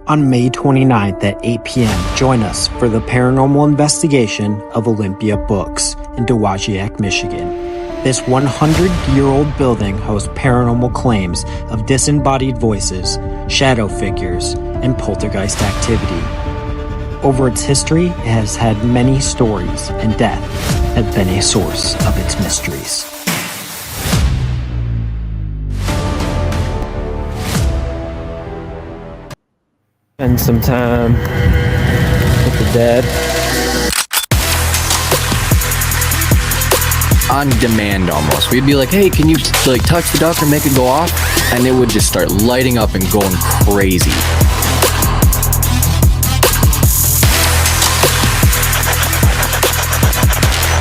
On May 29th at 8 p.m., join us for the paranormal investigation of Olympia Books in Dowagiac, Michigan. This 100-year-old building hosts paranormal claims of disembodied voices, shadow figures, and poltergeist activity. Over its history, it has had many stories, and death has been a source of its mysteries. Spend some time with the dead. On demand almost. We'd be like, hey, can you like touch the duck or make it go off? And it would just start lighting up and going crazy.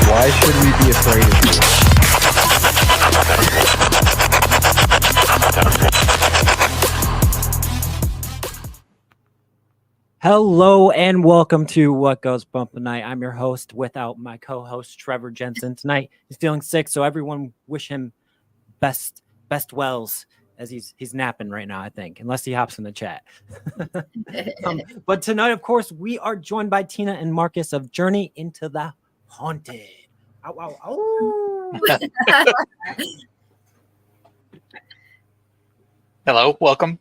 Why should we be afraid of you? Hello and welcome to What Goes Bump Tonight. I'm your host without my co-host Trevor Jensen. Tonight he's feeling sick, so everyone wish him best wells as he's napping right now, I think, unless he hops in the chat. But tonight, of course, we are joined by Tina and Marcus of Journey into the Haunted. Ow, ow, ow. Hello, welcome.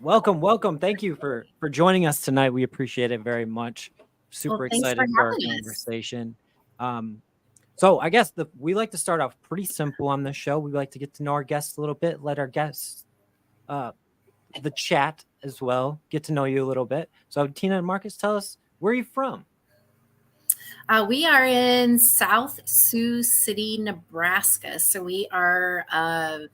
Welcome. Thank you for joining us tonight. We appreciate it very much. Super excited for our conversation. So I guess we like to start off pretty simple on this show. We like to get to know our guests a little bit, let our guests, the chat as well, get to know you a little bit. So Tina and Marcus, tell us, where are you from? We are in South Sioux City, Nebraska. So we are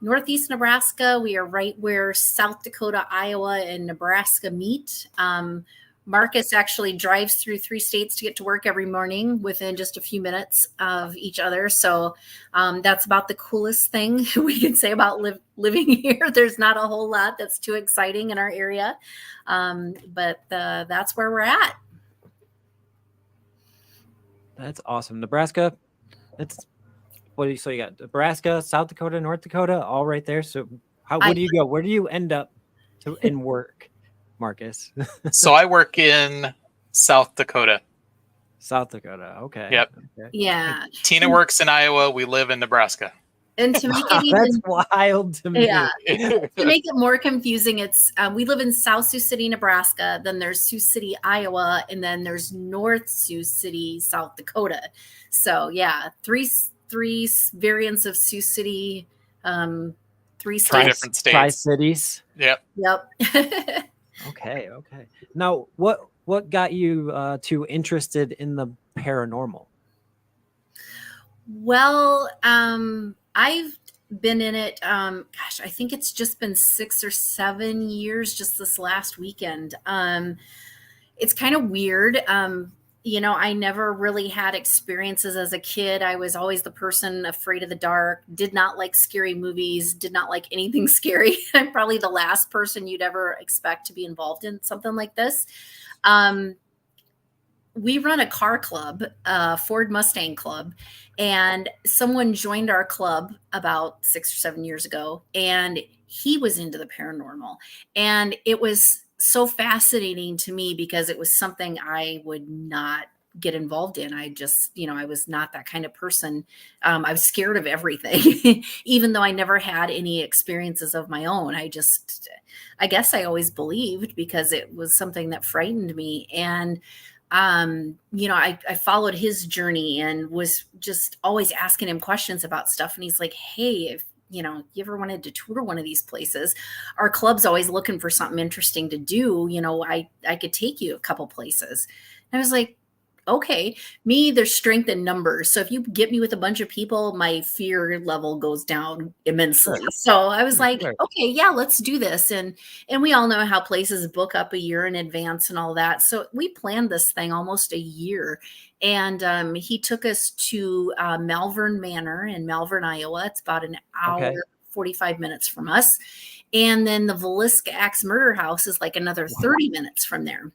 northeast Nebraska. We are right where South Dakota, Iowa, and Nebraska meet. Marcus actually drives through 3 states to get to work every morning within just a few minutes of each other. So that's about the coolest thing we can say about living here. There's not a whole lot that's too exciting in our area, but that's where we're at. That's awesome. Nebraska, so you got Nebraska, South Dakota, North Dakota, all right there. So where do you go? Where do you end up in work, Marcus? So I work in South Dakota. South Dakota. Okay. Yep. Okay. Yeah. Tina works in Iowa. We live in Nebraska. And to make it even, that's wild to me. Yeah. To make it more confusing, it's we live in South Sioux City, Nebraska. Then there's Sioux City, Iowa, and then there's North Sioux City, South Dakota. So yeah, three variants of Sioux City, 3 different states, Tri-cities. Yep. Okay. Now, what got you too interested in the paranormal? Well, I've been in it. I think it's just been 6 or 7 years. Just this last weekend. It's kind of weird. I never really had experiences as a kid. I was always the person afraid of the dark, did not like scary movies, did not like anything scary. I'm probably the last person you'd ever expect to be involved in something like this. We run a car club, Ford Mustang Club, and someone joined our club about 6 or 7 years ago, and he was into the paranormal. And it was so fascinating to me because it was something I would not get involved in. I just, I was not that kind of person. I was scared of everything, even though I never had any experiences of my own. I guess I always believed because it was something that frightened me. And I followed his journey and was just always asking him questions about stuff. And he's like, hey, if you ever wanted to tour one of these places, our club's always looking for something interesting to do. I could take you a couple places. And I was like, okay, there's strength in numbers. So if you get me with a bunch of people, my fear level goes down immensely. So I was like, okay, yeah, let's do this. And we all know how places book up a year in advance and all that. So we planned this thing almost a year. And he took us to Malvern Manor in Malvern, Iowa. It's about an hour, 45 minutes from us. And then the Villisca Axe Murder House is like another 30 minutes from there.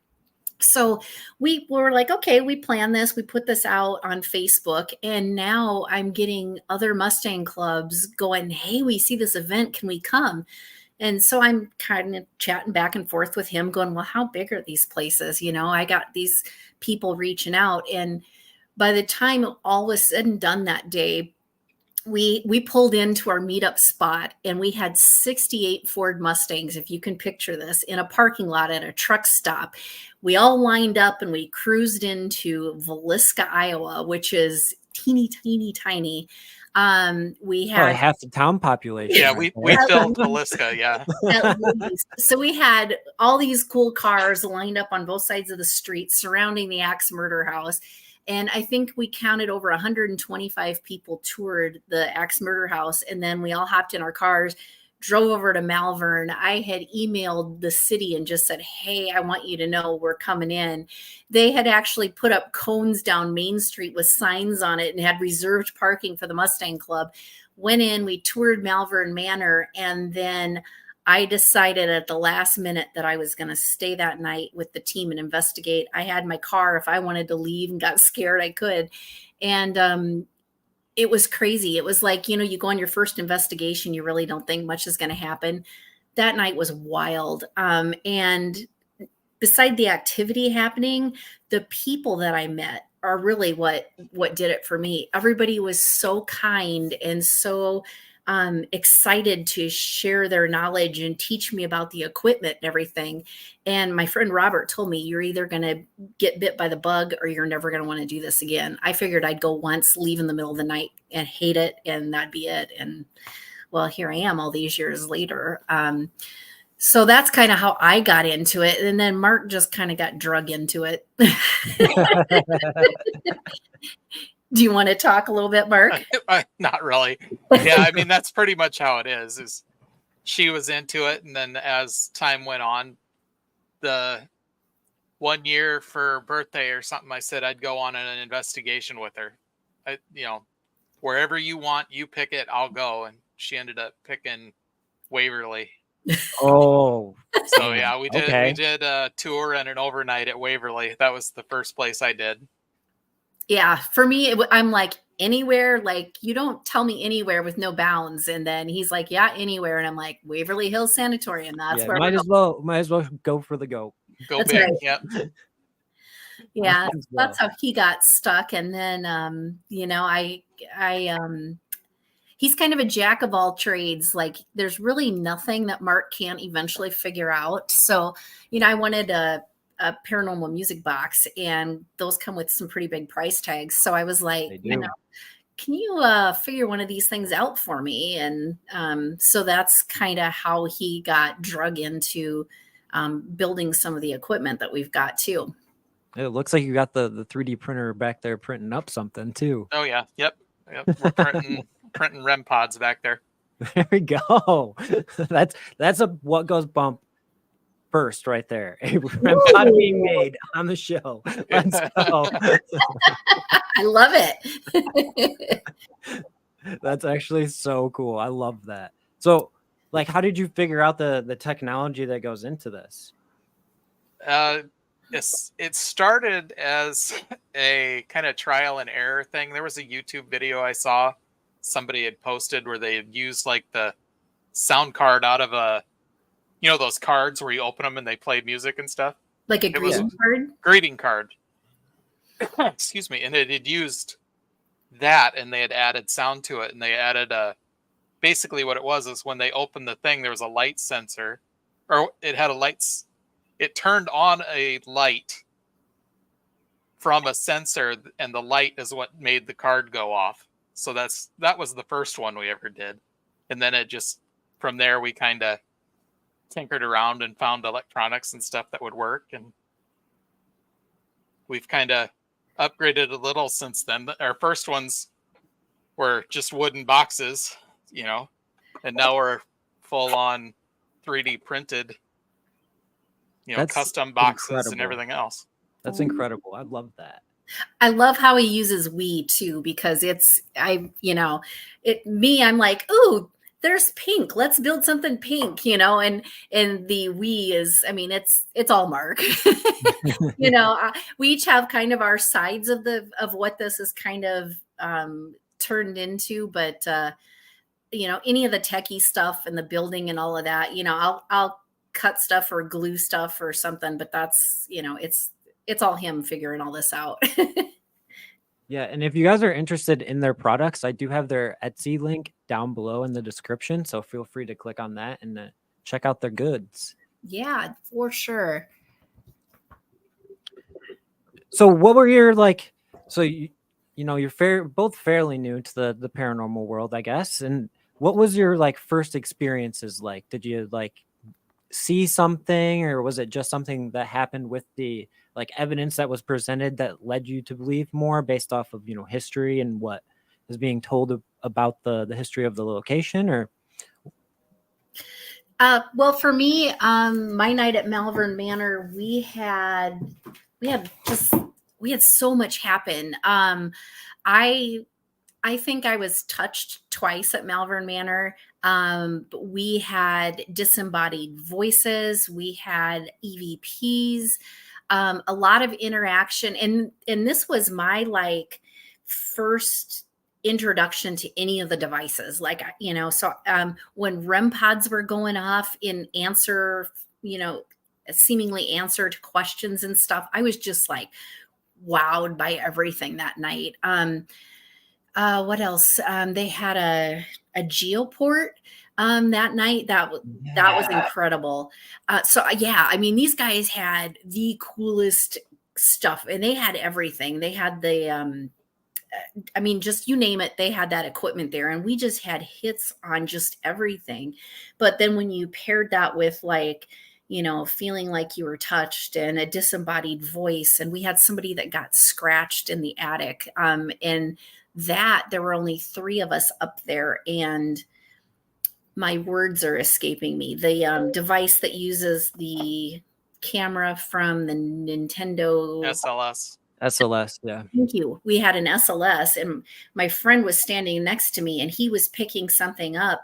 So we were like, okay, we planned this. We put this out on Facebook. And now I'm getting other Mustang clubs going, hey, we see this event. Can we come? And so I'm kind of chatting back and forth with him going, well, how big are these places? I got these people reaching out. And by the time all was said and done that day, we pulled into our meetup spot and we had 68 Ford Mustangs, if you can picture this, in a parking lot at a truck stop. We all lined up and we cruised into Villisca, Iowa, which is teeny, teeny, tiny. We had probably half the town population. Yeah, we filled Villisca, yeah. So we had all these cool cars lined up on both sides of the street surrounding the Axe Murder House. And I think we counted over 125 people toured the Axe Murder House. And then we all hopped in our cars, drove over to Malvern. I had emailed the city and just said, hey, I want you to know we're coming in. They had actually put up cones down Main Street with signs on it and had reserved parking for the Mustang Club. Went in, we toured Malvern Manor, and then I decided at the last minute that I was going to stay that night with the team and investigate. I had my car. If I wanted to leave and got scared, I could. And it was crazy. It was like, you go on your first investigation, you really don't think much is going to happen. That night was wild. And beside the activity happening, the people that I met are really what did it for me. Everybody was so kind and so excited to share their knowledge and teach me about the equipment and everything. And my friend Robert told me, you're either going to get bit by the bug or you're never going to want to do this again. I figured I'd go once, leave in the middle of the night and hate it, and that'd be it. And well, here I am all these years later. So that's kind of how I got into it. And then Mark just kind of got drug into it. Do you want to talk a little bit, Mark? Not really. Yeah, I mean, that's pretty much how it is she was into it. And then as time went on, the 1 year for birthday or something, I said I'd go on an investigation with her. Wherever you want, you pick it, I'll go. And she ended up picking Waverly. Oh. So yeah, we did a tour and an overnight at Waverly. That was the first place I did. Yeah, for me, I'm like, anywhere, like you don't tell me anywhere with no bounds. And then he's like, yeah, anywhere. And I'm like, Waverly Hills Sanatorium. That's where might as well go for the goat. Go that's big. Right. Yep. Yeah, that's how he got stuck. And then, he's kind of a jack of all trades. Like there's really nothing that Mark can't eventually figure out. So, I wanted a paranormal music box, and those come with some pretty big price tags. So I was like, can you figure one of these things out for me? And so that's kind of how he got drug into building some of the equipment that we've got too. It looks like you got the 3D printer back there printing up something too. Oh yeah. Yep. We're printing REM pods back there. There we go. That's what goes bump first right there. A REM pod being made on the show. Let's go. I love it. That's actually so cool. I love that. So like, how did you figure out the technology that goes into this? It started as a kind of trial and error thing. There was a YouTube video I saw somebody had posted where they had used like the sound card out of those cards where you open them and they play music and stuff. Like a greeting card? Greeting card. Excuse me. And it had used that, and they had added sound to it, and they added basically what it was is when they opened the thing, there was a light sensor, or it had it turned on a light from a sensor, and the light is what made the card go off. So that was the first one we ever did. And then it just, from there, we kind of tinkered around and found electronics and stuff that would work. And we've kind of upgraded a little since then. Our first ones were just wooden boxes, and now we're full on 3D printed, That's custom boxes incredible. And everything else. That's incredible. I love that. I love how he uses we too, because I'm like, ooh, there's pink. Let's build something pink, and the we is, it's all Mark. We each have kind of our sides of what this is kind of turned into, but any of the techie stuff and the building and all of that, I'll cut stuff or glue stuff or something, but that's, it's all him figuring all this out. Yeah, and if you guys are interested in their products, I do have their Etsy link down below in the description, so feel free to click on that and check out their goods. Yeah, for sure. So what were your so you're both fairly new to the paranormal world, I guess. And what was your first experiences like? Did you see something, or was it just something that happened with the evidence that was presented that led you to believe more based off of history and what is being told about the history of the location? Or Well, for me, my night at Malvern Manor, we had so much happen. I think I was touched twice at Malvern Manor. But we had disembodied voices, we had EVPs, a lot of interaction, and this was my first introduction to any of the devices. So when REM pods were going off in answer, seemingly answer to questions and stuff, I was just wowed by everything that night. What else? They had a geoport that night. That was incredible. I mean, these guys had the coolest stuff, and they had everything. They had the I mean, just you name it, they had that equipment there, and we just had hits on just everything. But then when you paired that with feeling like you were touched and a disembodied voice, and we had somebody that got scratched in the attic, and that there were only 3 of us up there, and my words are escaping me. The device that uses the camera from the Nintendo SLS, yeah. Thank you. We had an SLS, and my friend was standing next to me, and he was picking something up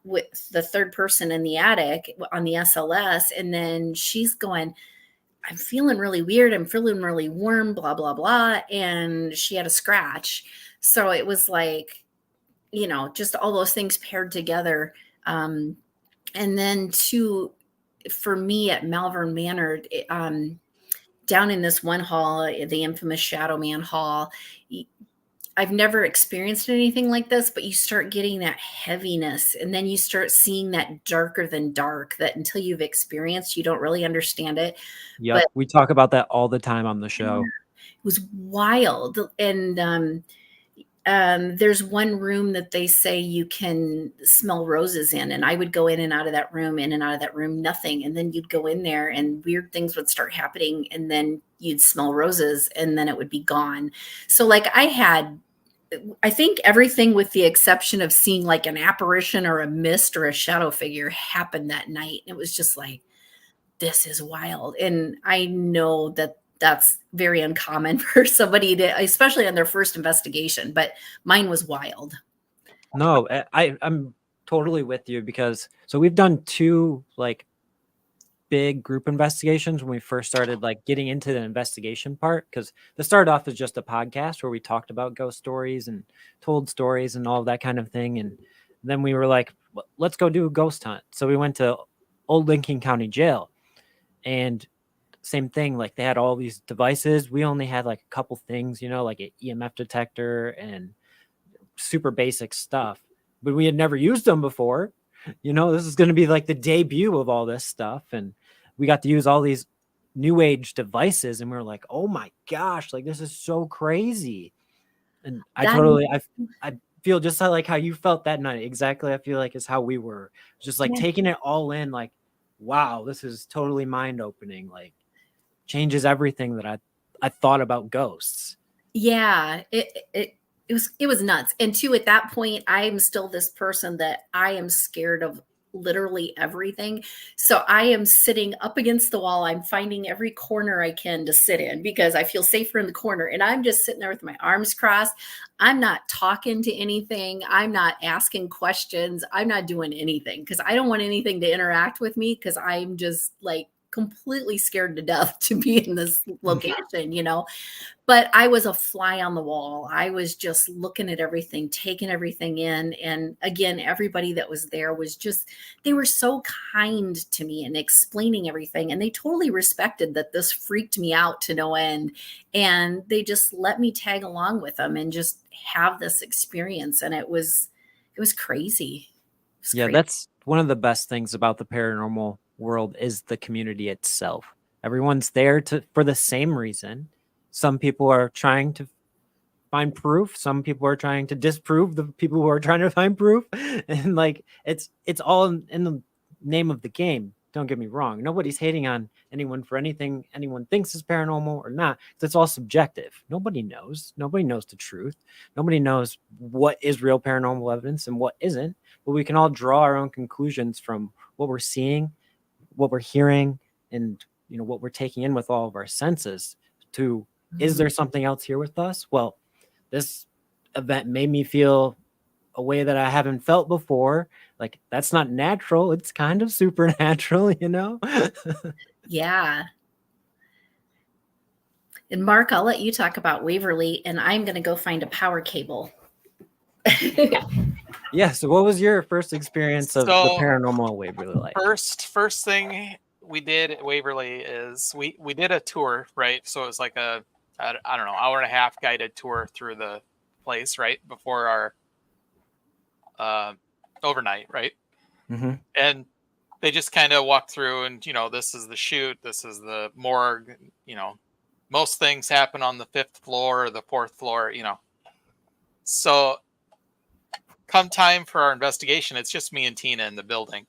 with the third person in the attic on the SLS. And then she's going, I'm feeling really weird. I'm feeling really warm, blah, blah, blah. And she had a scratch. So it was just all those things paired together. And then for me at Malvern Manor, down in this one hall, the infamous Shadow Man Hall, I've never experienced anything like this, but you start getting that heaviness, and then you start seeing that darker than dark that until you've experienced, you don't really understand it. Yep, But we talk about that all the time on the show. it was wild. And there's one room that they say you can smell roses in, and I would go in and out of that room, nothing. And then you'd go in there and weird things would start happening, and then you'd smell roses, and then it would be gone. So I think everything with the exception of seeing an apparition or a mist or a shadow figure happened that night. It was just this is wild. And I know that that's very uncommon for somebody to, especially on their first investigation, but mine was wild. No, I'm totally with you, because we've done 2 big group investigations when we first started getting into the investigation part, because this started off as just a podcast where we talked about ghost stories and told stories and all of that kind of thing. And then we were like, let's go do a ghost hunt. So we went to Old Lincoln County Jail, and same thing, they had all these devices. We only had a couple things, like an EMF detector and super basic stuff, but we had never used them before. This is going to be the debut of all this stuff, and we got to use all these new age devices, and we were like, oh my gosh, this is so crazy. And I feel just how you felt that night. Exactly, I feel is how we were, just taking it all in, wow, this is totally mind-opening, changes everything that I thought about ghosts. Yeah, it was nuts. And at that point, I am still this person that I am scared of literally everything. So I am sitting up against the wall. I'm finding every corner I can to sit in because I feel safer in the corner. And I'm just sitting there with my arms crossed. I'm not talking to anything. I'm not asking questions. I'm not doing anything because I don't want anything to interact with me because I'm just completely scared to death to be in this location, you know. But I was a fly on the wall. I was just looking at everything, taking everything in. And again, everybody that was there was just, they were so kind to me and explaining everything. And they totally respected that this freaked me out to no end. And they just let me tag along with them and just have this experience. And it was crazy. It was Yeah, crazy. that's one of the best things about the paranormal world is the community itself. Everyone's there for the same reason. Some people are trying to find proof. Some people are trying to disprove the people who are trying to find proof. And like it's all in the name of the game. Don't get me wrong. Nobody's hating on anyone for anything anyone thinks is paranormal or not. It's all subjective. Nobody knows. Nobody knows the truth. Nobody knows what is real paranormal evidence and what isn't. But we can all draw our own conclusions from what we're seeing, what we're hearing, and what we're taking in with all of our senses to is there something else here with us? Well, this event made me feel a way that I haven't felt before. Like that's not natural. It's kind of supernatural, Yeah. And Mark, I'll let you talk about Waverly, and I'm going to go find a power cable. Yeah. So what was your first experience of the paranormal Waverly like? First thing we did at Waverly is we did a tour, right? So it was like a, I don't know, hour and a half guided tour through the place, right? Before our overnight, right? Mm-hmm. And they just kind of walked through and, this is the chute, this is the morgue, most things happen on the 5th floor or the 4th floor, So come time for our investigation, it's just me and Tina in the building.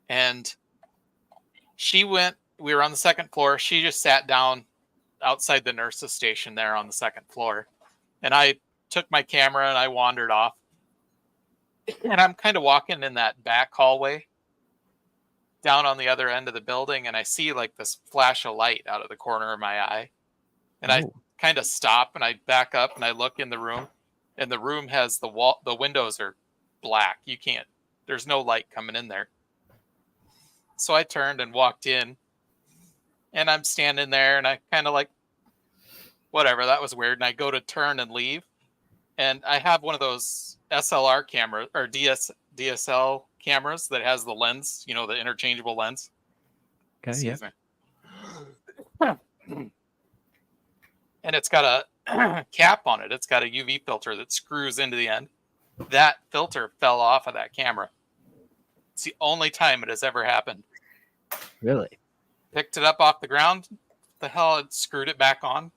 And we were on the 2nd floor. She just sat down outside the nurse's station there on the 2nd floor. And I took my camera and I wandered off. And I'm kind of walking in that back hallway down on the other end of the building. And I see like this flash of light out of the corner of my eye. And I kind of stop and I back up and I look in the room. And the room has the windows are black. There's no light coming in there. So I turned and walked in. And I'm standing there and I kind of like, whatever, that was weird. And I go to turn and leave. And I have one of those SLR cameras or DSL cameras that has the lens, the interchangeable lens. Okay, Excuse me. And it's got a cap on it. It's got a UV filter that screws into the end. That filter fell off of that camera. It's the only time it has ever happened. Really? Picked it up off the ground. The hell, it screwed it back on.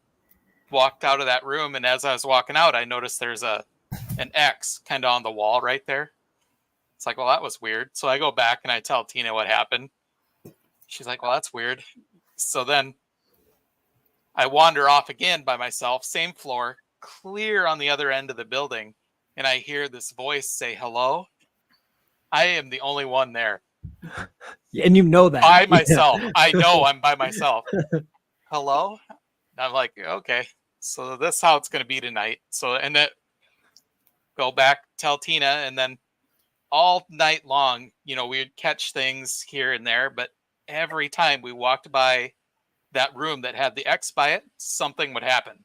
Walked out of that room, and as I was walking out, I noticed there's an X kind of on the wall right there. It's like, well, that was weird. So I go back and I tell Tina what happened. She's like, well, that's weird. So then I wander off again by myself, same floor, clear on the other end of the building, and I hear this voice say, hello. I am the only one there. And you know that. By myself. I know I'm by myself. Hello? I'm like, okay, so this is how it's going to be tonight. So, and then go back, tell Tina, and then all night long, we'd catch things here and there, but every time we walked by that room that had the X by it, something would happen.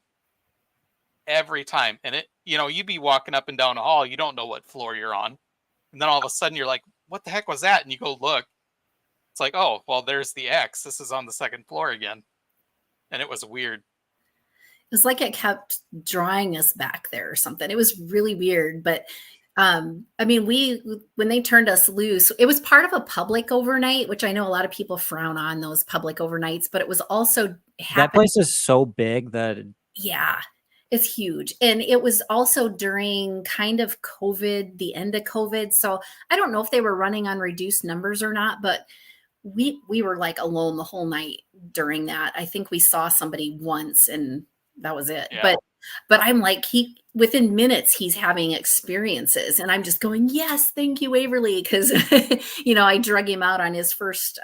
Every time. And you'd be walking up and down a hall, you don't know what floor you're on. And then all of a sudden you're like, what the heck was that? And you go look. It's like, oh, well, there's the X. This is on the 2nd floor again. And it was weird. It was like it kept drawing us back there or something. It was really weird. But when they turned us loose, it was part of a public overnight, which I know a lot of people frown on those public overnights, but it was also that place is so big that it's huge. And it was also during kind of COVID, the end of COVID. So I don't know if they were running on reduced numbers or not, but we were like alone the whole night during that. I think we saw somebody once and that was it. Yeah. But I'm like, within minutes, he's having experiences and I'm just going, yes, thank you, Waverly. Cause I drug him out on his first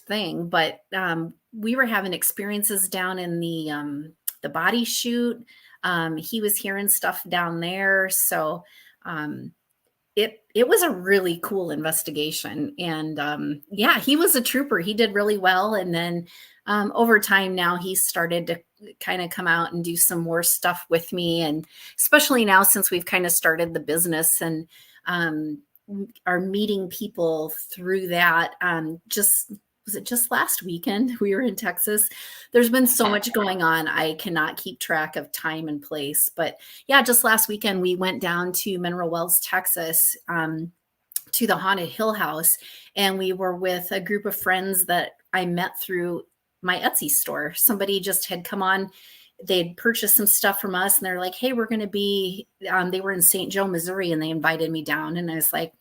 thing, but we were having experiences down in the body chute. He was hearing stuff down there. So it was a really cool investigation. And yeah, he was a trooper. He did really well. And then over time now he's started to kind of come out and do some more stuff with me. And especially now since we've kind of started the business and um, are meeting people through that. Just was it just last weekend we were in Texas? There's been so much going on. I cannot keep track of time and place. But yeah, just last weekend we went down to Mineral Wells, Texas, to the Haunted Hill House, and we were with a group of friends that I met through my Etsy store. Somebody just had come on. They'd purchased some stuff from us, and they're like, "Hey, we're going to be." They were in St. Joe, Missouri, and they invited me down, and I was like,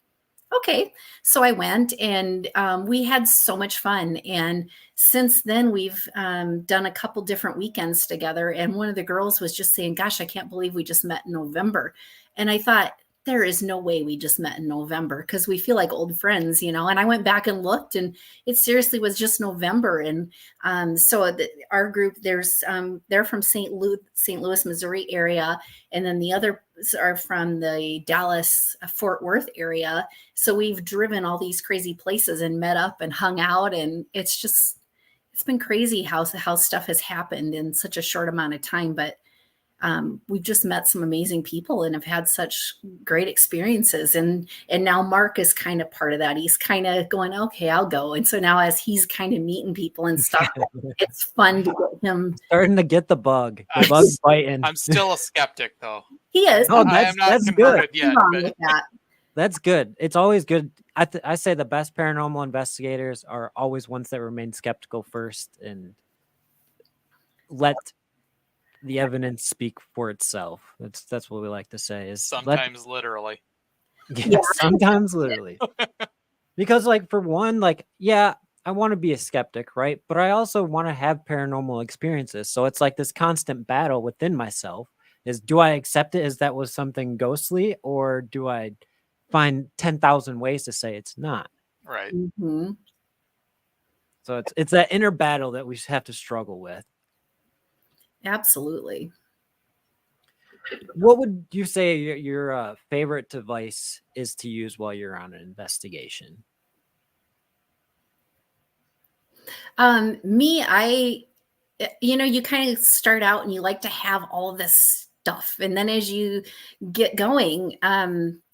okay. So I went, and we had so much fun. And since then, we've done a couple different weekends together. And one of the girls was just saying, gosh, I can't believe we just met in November. And I thought, there is no way we just met in November, because we feel like old friends, you know. And I went back and looked, and it seriously was just November. And our group, they're from St. Louis, Missouri area, and then the others are from the Dallas, Fort Worth area. So we've driven all these crazy places and met up and hung out, and it's been crazy how stuff has happened in such a short amount of time. But we've just met some amazing people and have had such great experiences. And now Mark is kind of part of that. He's kind of going, okay, I'll go. And so now as he's kind of meeting people and stuff, it's fun to get him Starting to get the bug. The bug's biting. I'm still a skeptic, though. He is. Oh, I am not that's converted good. yet. Wrong But with that. That's good. It's always good. I say the best paranormal investigators are always ones that remain skeptical first and let the evidence speak for itself. That's what we like to say. Is sometimes literally. yeah, sometimes literally. Because like for one, like yeah, I want to be a skeptic, right? But I also want to have paranormal experiences. So it's like this constant battle within myself. Is do I accept it as that was something ghostly, or do I find 10,000 ways to say it's not? Right. Mhm. So it's that inner battle that we have to struggle with. Absolutely. What would you say your favorite device is to use while you're on an investigation? You kind of start out and you like to have all of this stuff. And then as you get going,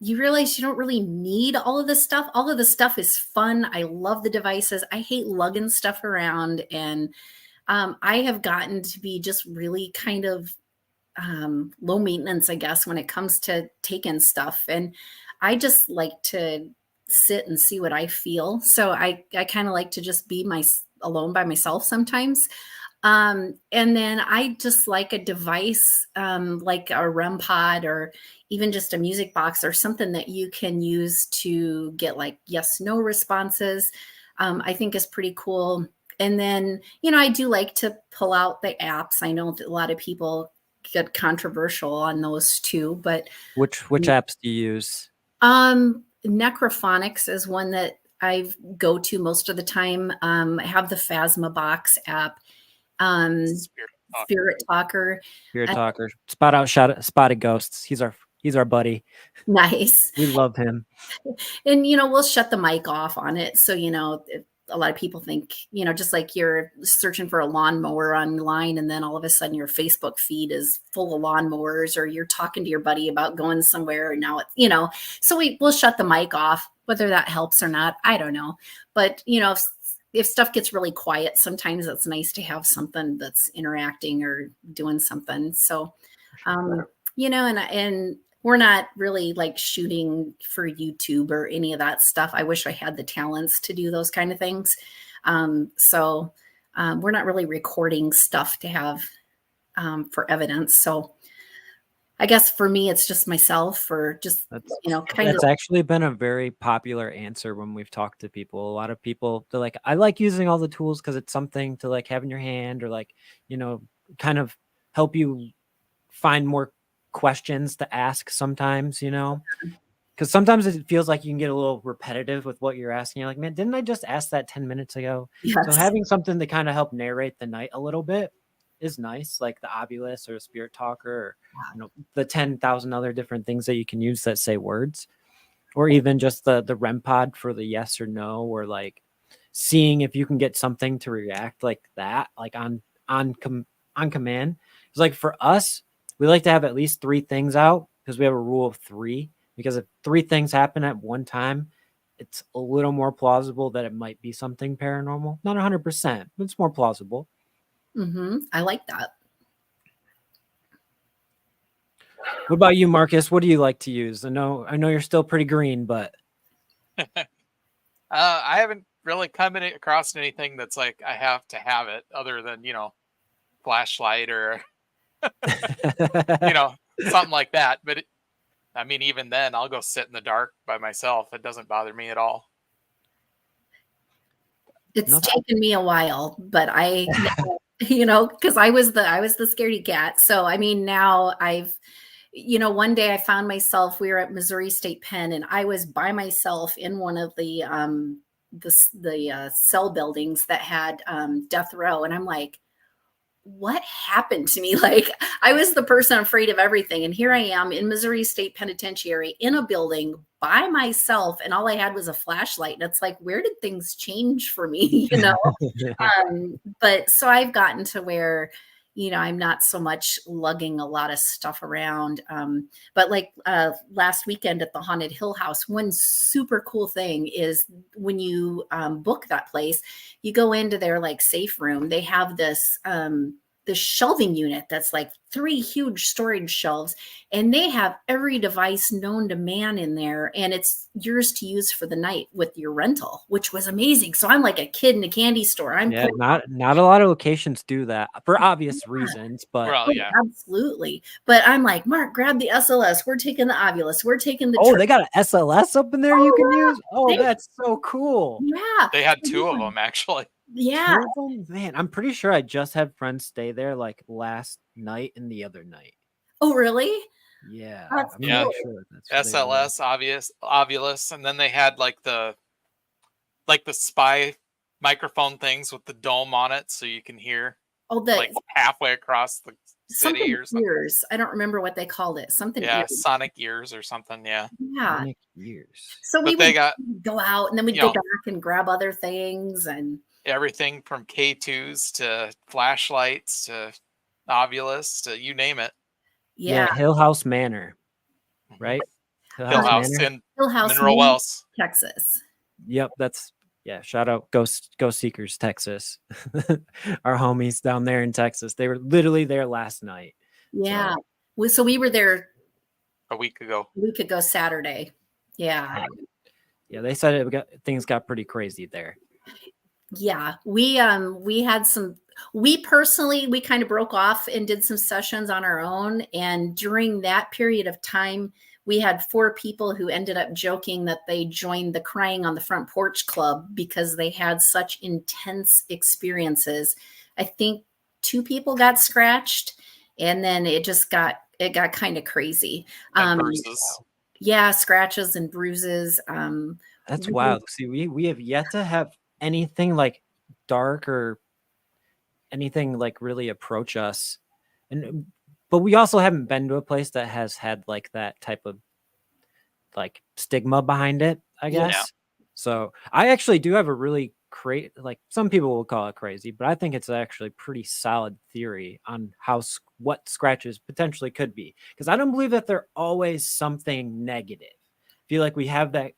you realize you don't really need all of this stuff. All of the stuff is fun. I love the devices. I hate lugging stuff around. And I have gotten to be just really kind of low maintenance, I guess, when it comes to taking stuff. And I just like to sit and see what I feel. So I kind of like to just be alone by myself sometimes. And then I just like a device like a REM pod, or even just a music box, or something that you can use to get like yes, no responses. I think is pretty cool. And then, I do like to pull out the apps. I know that a lot of people get controversial on those too, but Which apps do you use? Necrophonics is one that I go to most of the time. I have the Phasma Box app, Spirit Talker. Spirit Talker. Spotted Ghosts. He's our buddy. Nice. We love him. And we'll shut the mic off on it, so a lot of people think, just like you're searching for a lawnmower online, and then all of a sudden your Facebook feed is full of lawnmowers, or you're talking to your buddy about going somewhere, and now so we'll shut the mic off. Whether that helps or not, I don't know. But if stuff gets really quiet, sometimes it's nice to have something that's interacting or doing something. So, and we're not really like shooting for YouTube or any of that stuff. I wish I had the talents to do those kind of things. So we're not really recording stuff to have for evidence. So I guess for me, it's just myself, or just, That's actually been a very popular answer when we've talked to people. A lot of people, they're like, I like using all the tools because it's something to like have in your hand, or like, kind of help you find more questions to ask sometimes, because sometimes it feels like you can get a little repetitive with what you're asking. You're like, man, didn't I just ask that 10 minutes ago? Yes. So having something to kind of help narrate the night a little bit is nice, like the Obulus or a Spirit Talker, or the 10,000 other different things that you can use that say words. or even just the REM pod for the yes or no, or like seeing if you can get something to react like that, like on command. It's like for us, we like to have at least 3 things out because we have a rule of 3. Because if 3 things happen at one time, it's a little more plausible that it might be something paranormal. Not 100%, but it's more plausible. I like that. What about you, Marcus? What do you like to use? I know you're still pretty green, but I haven't really come across anything that's like I have to have it, other than flashlight or something like that. But I mean, even then, I'll go sit in the dark by myself. It doesn't bother me at all. It's taken me a while, but I, because I was the scaredy cat. So I mean, now one day I found myself. We were at Missouri State Pen, and I was by myself in one of the cell buildings that had death row, and I'm like, what happened to me? Like, I was the person afraid of everything. And here I am in Missouri State Penitentiary in a building by myself. And all I had was a flashlight. And it's like, where did things change for me? But so I've gotten to where, I'm not so much lugging a lot of stuff around. But like last weekend at the Haunted Hill House, one super cool thing is when you book that place, you go into their like safe room. They have this shelving unit that's like 3 huge storage shelves, and they have every device known to man in there, and it's yours to use for the night with your rental, which was amazing. So I'm like a kid in a candy store. not a lot of locations do that for obvious reasons, but absolutely. But I'm like, Mark, grab the SLS. We're taking the Ovulus. We're taking the. They got an SLS up in there you can use. That's so cool. Yeah, they had 2 of them actually. Yeah, man, I'm pretty sure I just had friends stay there like last night and the other night. Oh, really? Yeah, Sure that's SLS, Ovulus, and then they had like the spy microphone things with the dome on it, so you can hear like halfway across the city or something. Ears. I don't remember what they called it. Something. Ears. Sonic ears or something. Yeah. Sonic ears. So we would go out, and then we'd go back and grab other things, and everything from K2s to flashlights to Ovulus to you name it. Yeah. Hill House Manor, right? Hill House in Mineral Wells, Texas. Yep, shout out Ghost Seekers, Texas. Our homies down there in Texas. They were literally there last night. Yeah. So we were there a week ago Saturday. Yeah. Yeah, they said things got pretty crazy there. Yeah, we had we kind of broke off and did some sessions on our own. And during that period of time, we had 4 people who ended up joking that they joined the Crying on the Front Porch Club because they had such intense experiences. I think 2 people got scratched, and then it got kind of crazy. Bruises. Yeah, scratches and bruises. That's wild. See, we have yet to have anything like dark or anything like really approach us, but we also haven't been to a place that has had like that type of like stigma behind it, I guess. Yeah. So I actually do have a really like some people will call it crazy, but I think it's actually pretty solid theory on what scratches potentially could be, because I don't believe that they're always something negative. I feel like we have that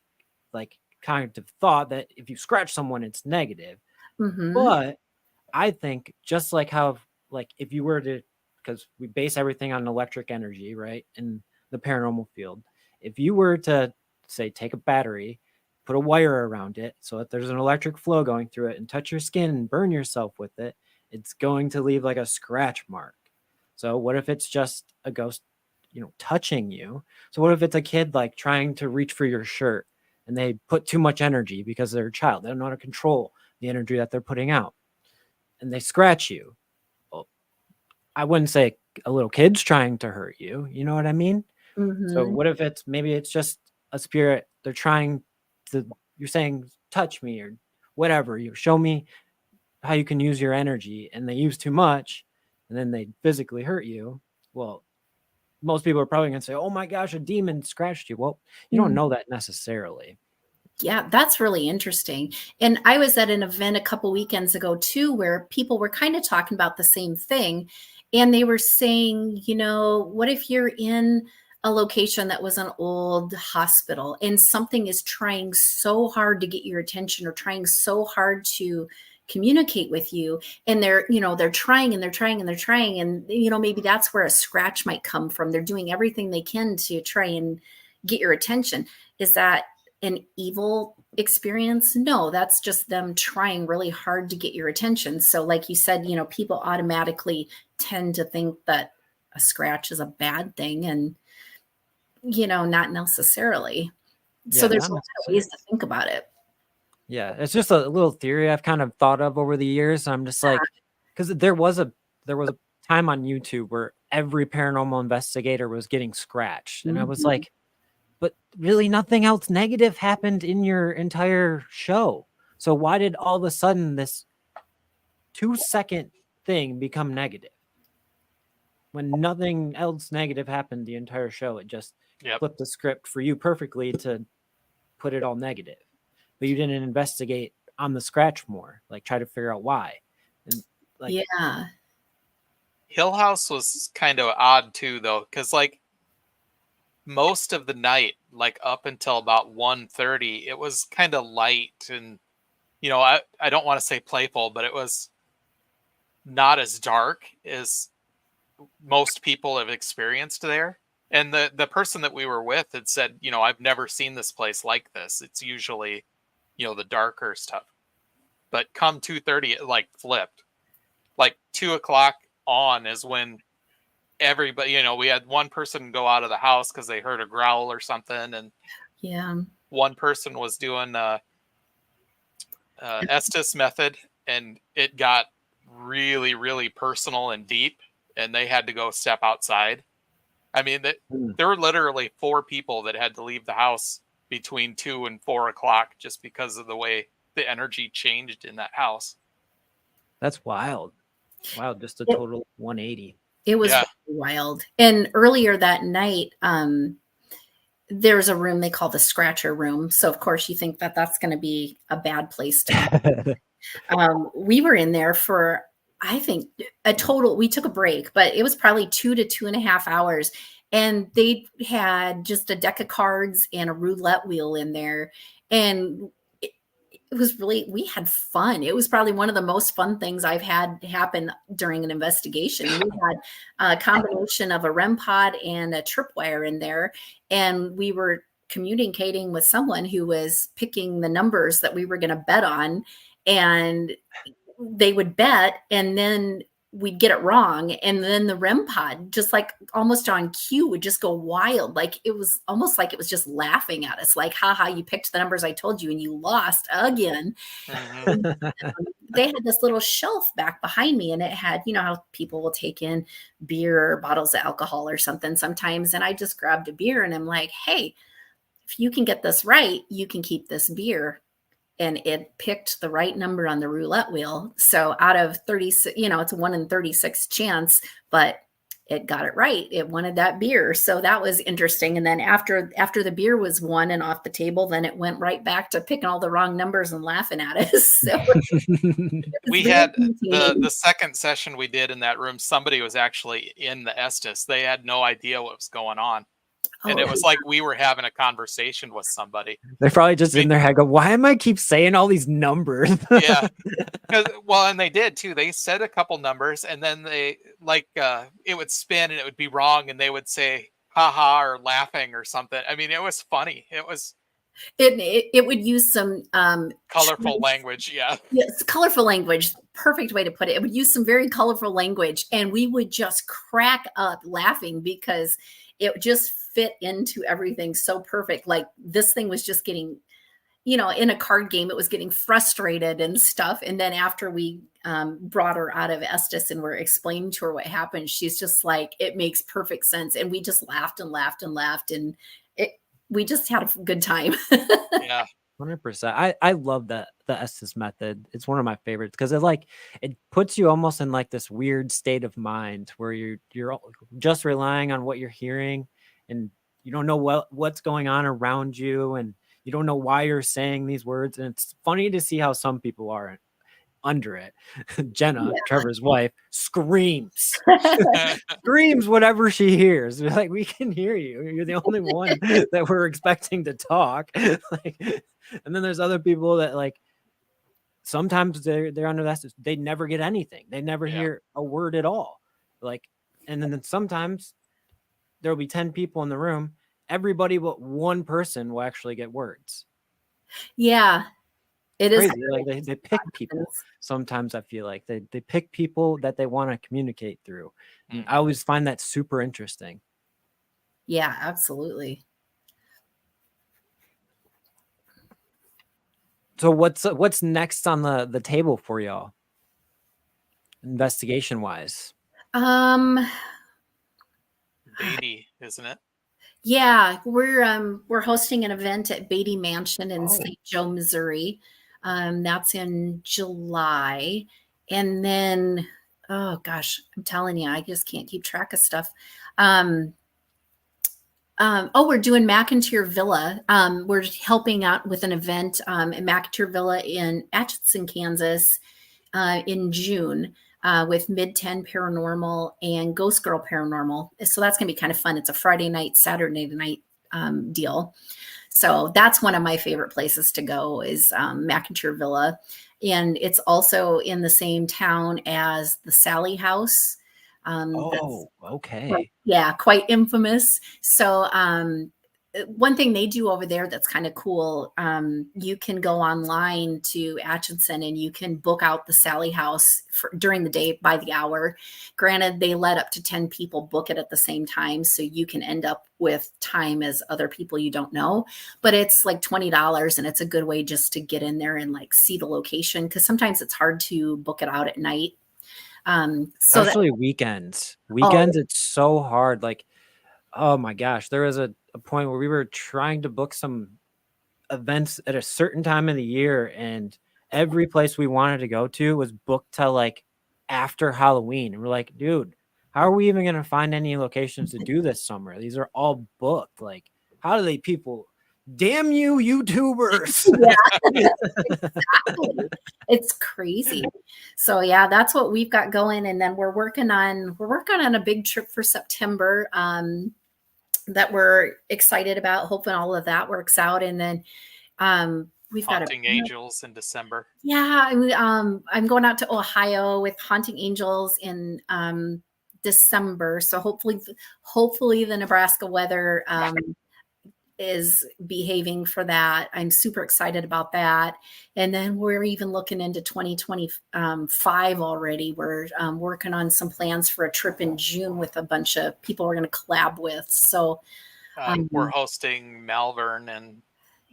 like kind of thought that if you scratch someone, it's negative. But I think just like how, like if you were to, because we base everything on electric energy, right? In the paranormal field, if you were to say, take a battery, put a wire around it so that there's an electric flow going through it and touch your skin and burn yourself with it, it's going to leave like a scratch mark. So what if it's just a ghost, touching you? So what if it's a kid like trying to reach for your shirt, and they put too much energy because they're a child. They don't know how to control the energy that they're putting out, and they scratch you. Well, I wouldn't say a little kid's trying to hurt you. You know what I mean? So what if maybe it's just a spirit. They're trying to, you're saying, touch me or whatever. You show me how you can use your energy, and they use too much, and then they physically hurt you. Well, most people are probably going to say, oh my gosh, a demon scratched you. Well, you don't know that necessarily. Yeah, that's really interesting. And I was at an event a couple weekends ago too, where people were kind of talking about the same thing. And they were saying, what if you're in a location that was an old hospital and something is trying so hard to get your attention or trying so hard to communicate with you, and they're trying and they're trying and they're trying, and maybe that's where a scratch might come from. They're doing everything they can to try and get your attention. Is that an evil experience? No, that's just them trying really hard to get your attention. So like you said, people automatically tend to think that a scratch is a bad thing, and not necessarily. So there's a lot of ways to think about it. Yeah, it's just a little theory I've kind of thought of over the years. I'm just like, because there was a time on YouTube where every paranormal investigator was getting scratched, and I was like, but really nothing else negative happened in your entire show. So why did all of a sudden this 2-second thing become negative? When nothing else negative happened the entire show, it just flipped the script for you perfectly to put it all negative. But you didn't investigate on the scratch more, like try to figure out why. And like, yeah. Hill House was kind of odd too, though, because like most of the night, like up until about 1:30, it was kind of light and I don't want to say playful, but it was not as dark as most people have experienced there. And the person that we were with had said, I've never seen this place like this. It's usually, the darker stuff. But come 2:30, it like flipped. Like 2:00 on is when everybody, we had one person go out of the house because they heard a growl or something, and one person was doing Estes method, and it got really, really personal and deep, and they had to go step outside. I mean, there were literally 4 people that had to leave the house between 2 and 4 o'clock just because of the way the energy changed in that house. That's wild. Wow, just a total 180. It was wild. And earlier that night, there's a room they call the scratcher room. So of course you think that that's going to be a bad place to go. We were in there for, I think, we took a break, but it was probably 2 to 2.5 hours. And they had just a deck of cards and a roulette wheel in there. And it was really, we had fun. It was probably one of the most fun things I've had happen during an investigation. We had a combination of a REM pod and a tripwire in there. And we were communicating with someone who was picking the numbers that we were going to bet on. And they would bet, and then we'd get it wrong. And then the REM pod, just like almost on cue, would just go wild. Like it was almost like it was just laughing at us. Like, haha, you picked the numbers I told you and you lost again. They had this little shelf back behind me, and it had, how people will take in beer or bottles of alcohol or something sometimes. And I just grabbed a beer and I'm like, hey, if you can get this right, you can keep this beer. And it picked the right number on the roulette wheel. So out of 36, it's a 1 in 36 chance, but it got it right. It wanted that beer. So that was interesting. And then after the beer was won and off the table, then it went right back to picking all the wrong numbers and laughing at us. So we had the second session we did in that room. Somebody was actually in the Estes. They had no idea what was going on. And it was like we were having a conversation with somebody. They're probably just in their head go, why am I keep saying all these numbers? Yeah. And they did too. They said a couple numbers, and then they it would spin and it would be wrong, and they would say haha or laughing or something. I mean, it was funny. It was it would use some colorful language. Yeah. Yes, colorful language. Perfect way to put it. It would use some very colorful language, and we would just crack up laughing because it just fit into everything so perfect. Like this thing was just getting, in a card game, it was getting frustrated and stuff. And then after we brought her out of Estes and we're explaining to her what happened, she's just like, it makes perfect sense. And we just laughed and laughed and laughed. And we just had a good time. Yeah. 100%. I love the Estes method. It's one of my favorites because it puts you almost in like this weird state of mind where you're just relying on what you're hearing, and you don't know what's going on around you, and you don't know why you're saying these words. And it's funny to see how some people are under it. Jenna, Trevor's wife, screams whatever she hears. We're like, we can hear you. You're the only one that we're expecting to talk. And then there's other people that like sometimes they're under that. They never get anything. They never hear a word at all. Like, and then sometimes there'll be 10 people in the room. Everybody but one person will actually get words. Yeah. It is crazy. Like they pick people. Sometimes I feel like they pick people that they want to communicate through. And I always find that super interesting. Yeah, absolutely. So what's next on the table for y'all, investigation wise? Beatty, isn't it? Yeah, we're hosting an event at Beatty Mansion in St. Joe, Missouri. That's in July. And then, oh gosh, I'm telling you, I just can't keep track of stuff. We're doing McIntyre Villa. We're helping out with an event at McIntyre Villa in Atchison, Kansas in June with Mid 10 Paranormal and Ghost Girl Paranormal. So that's going to be kind of fun. It's a Friday night, Saturday night deal. So that's one of my favorite places to go is McIntyre Villa. And it's also in the same town as the Sally House. Okay. Yeah, quite infamous. So one thing they do over there that's kind of cool, you can go online to Atchison and you can book out the Sally House during the day by the hour. Granted, they let up to 10 people book it at the same time, so you can end up with time as other people you don't know. But it's like $20, and it's a good way just to get in there and like see the location, because sometimes it's hard to book it out at night. Especially weekends. It's so hard. Like, oh my gosh, there was a point where we were trying to book some events at a certain time of the year, and every place we wanted to go to was booked till like after Halloween. And we're like, dude, how are we even going to find any locations to do this summer? These are all booked. Like, how do they people? Damn you, YouTubers. Yeah, exactly. It's crazy. So yeah, that's what we've got going. And then we're working on a big trip for September that we're excited about, hoping all of that works out. And then we've got Haunting Angels in December. Yeah, I'm going out to Ohio with Haunting Angels in December. So hopefully the Nebraska weather is behaving for that. I'm super excited about that. And then we're even looking into 2025 already. We're working on some plans for a trip in June with a bunch of people we're going to collab with. So we're hosting Malvern in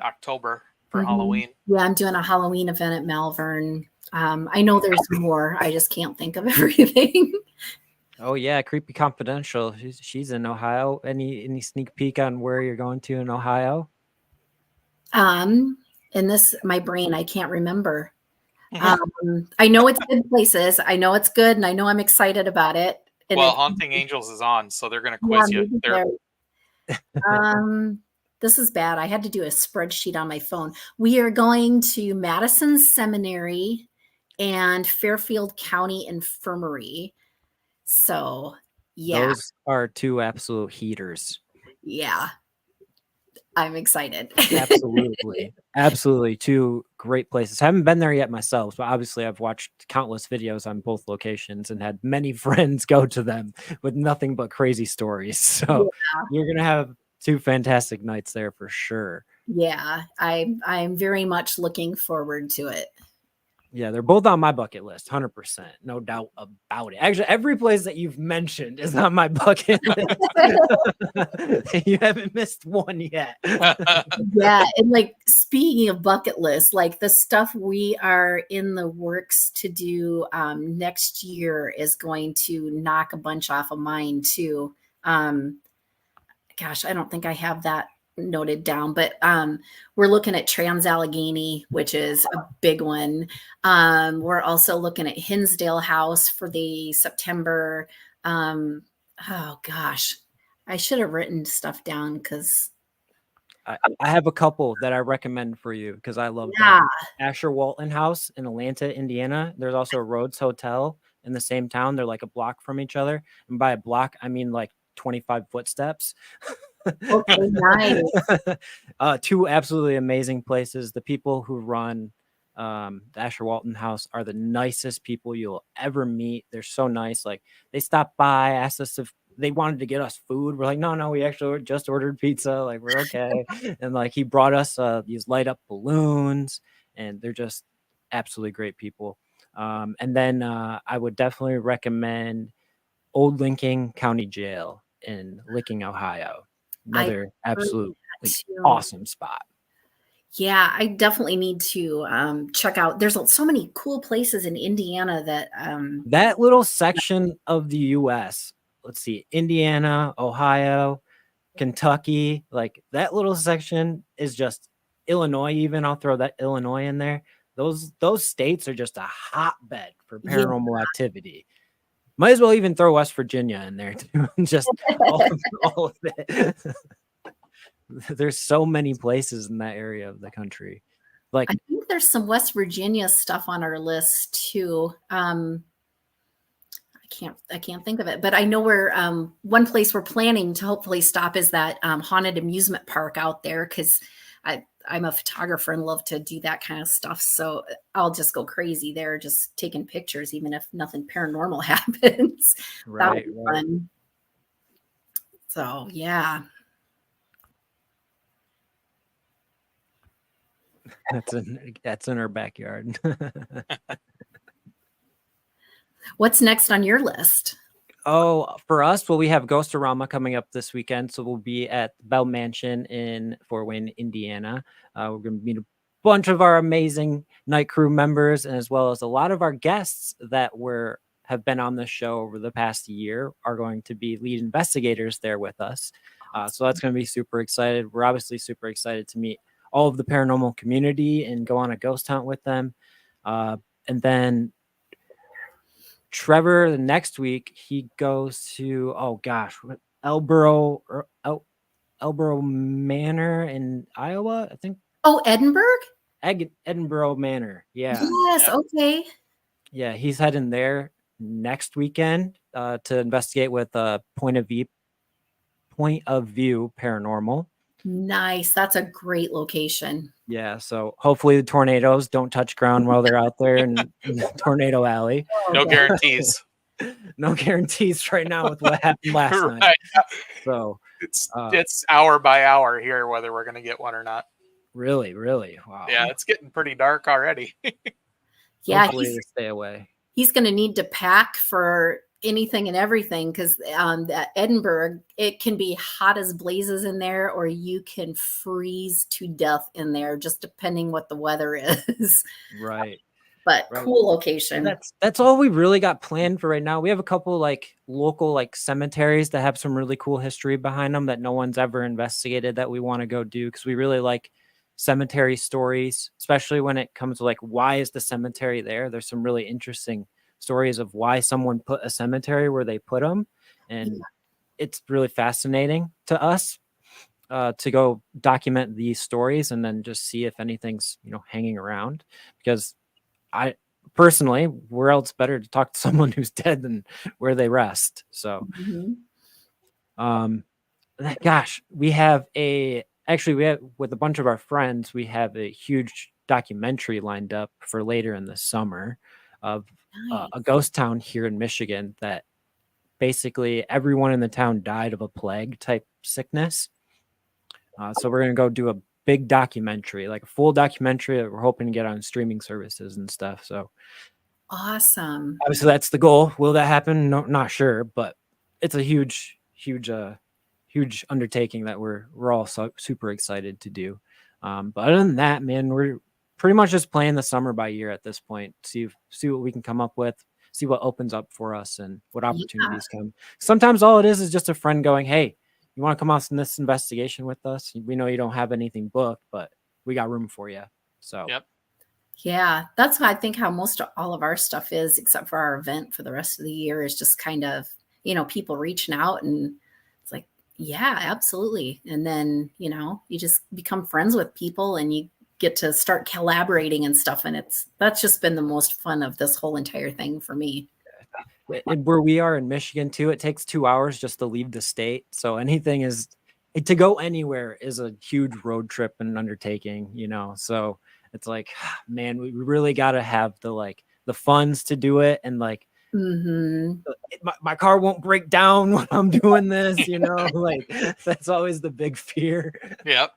October for Halloween. Yeah, I'm doing a Halloween event at Malvern. I know there's more. I just can't think of everything. Oh yeah, Creepy Confidential. She's in Ohio. Any sneak peek on where you're going to in Ohio? In my brain, I can't remember. I know it's good places. I know it's good, and I know I'm excited about it. And Haunting Angels is on, so they're going to quiz you. This is bad. I had to do a spreadsheet on my phone. We are going to Madison Seminary and Fairfield County Infirmary. So, yeah. Those are two absolute heaters. Yeah. I'm excited. Absolutely. Absolutely. Two great places. I haven't been there yet myself, but obviously I've watched countless videos on both locations and had many friends go to them with nothing but crazy stories. So you're going to have two fantastic nights there for sure. Yeah. I'm very much looking forward to it. Yeah, they're both on my bucket list, 100%, no doubt about it. Actually, every place that you've mentioned is on my bucket list. You haven't missed one yet. Yeah, and like speaking of bucket list, like the stuff we are in the works to do next year is going to knock a bunch off of mine too. Gosh, I don't think I have that noted down, but we're looking at Trans Allegheny, which is a big one. We're also looking at Hinsdale House for the September. Oh gosh, I should have written stuff down because I have a couple that I recommend for you because I love yeah, them. Asher Walton House in Atlanta, Indiana. There's also a Rhodes Hotel in the same town. They're like a block from each other. And by a block, I mean like 25 footsteps. okay, nice. Two absolutely amazing places. The people who run the Asher Walton House are the nicest people you'll ever meet. They're so nice. Like they stopped by, asked us if they wanted to get us food. We're like, no, we actually just ordered pizza. Like we're okay. And like he brought us these light up balloons, and they're just absolutely great people. And then I would definitely recommend Old Lincoln County Jail in Licking, Ohio. I Another heard absolute that too. awesome spot. Yeah, I definitely need to check out. There's so many cool places in Indiana that That little section of the US, let's see, Indiana, Ohio, Kentucky, like that little section is just Illinois, even. I'll throw that Illinois in there. Those states are just a hotbed for yeah. paranormal activity. Might as well even throw West Virginia in there too. Just all of it. There's so many places in that area of the country. Like I think there's some West Virginia stuff on our list too. I can't think of it, but I know where one place we're planning to hopefully stop is that haunted amusement park out there because I'm a photographer and love to do that kind of stuff. So I'll just go crazy there, just taking pictures, even if nothing paranormal happens. That would be fun. So yeah. That's in our backyard. What's next on your list? Oh, for us, well, we have Ghostorama coming up this weekend, so we'll be at Bell Mansion in Fort Wayne, Indiana. We're going to meet a bunch of our amazing night crew members, and as well as a lot of our guests that have been on the show over the past year are going to be lead investigators there with us. So that's going to be super excited. We're obviously super excited to meet all of the paranormal community and go on a ghost hunt with them. And then Trevor, the next week, he goes to, Elborough Manor in Iowa, I think. Oh, Edinburgh? Edinburgh Manor. Yeah. Yes. Okay. Yeah. He's heading there next weekend to investigate with Point of View Paranormal. Nice. That's a great location. Yeah, so hopefully the tornadoes don't touch ground while they're out there in the tornado alley. No guarantees. No guarantees right now with what happened last night. So it's hour by hour here whether we're going to get one or not. Really, wow. Yeah, it's getting pretty dark already. Yeah, hopefully they stay away. He's going to need to pack for anything and everything because at Edinburgh, it can be hot as blazes in there, or you can freeze to death in there, just depending what the weather is. Right. But cool location. That's all we really got planned for right now. We have a couple like local like cemeteries that have some really cool history behind them that no one's ever investigated that we want to go do because we really like cemetery stories, especially when it comes to like why is the cemetery there? There's some really interesting stories of why someone put a cemetery where they put them, and it's really fascinating to us to go document these stories and then just see if anything's hanging around, because I personally, where else better to talk to someone who's dead than where they rest. So gosh, we have with a bunch of our friends, we have a huge documentary lined up for later in the summer of a ghost town here in Michigan that basically everyone in the town died of a plague type sickness. So we're going to go do a big documentary, like a full documentary that we're hoping to get on streaming services and stuff. So awesome. Obviously that's the goal. Will that happen? No, not sure, but it's a huge undertaking that we're all super excited to do. But other than that, man, we're pretty much just playing the summer by year at this point. See what we can come up with, see what opens up for us and what opportunities come. Sometimes all it is just a friend going, hey, you want to come on this investigation with us? We know you don't have anything booked, but we got room for you. So Yep. Yeah, that's what I think how most of all of our stuff is, except for our event for the rest of the year, is just kind of, people reaching out and it's like, yeah, absolutely. And then, you just become friends with people and you get to start collaborating and stuff. And that's just been the most fun of this whole entire thing for me. where we are in Michigan too, it takes 2 hours just to leave the state. So anything is to go anywhere is a huge road trip and undertaking, So it's like, man, we really got to have the funds to do it. And Mm-hmm. my car won't break down when I'm doing this, like that's always the big fear. Yep.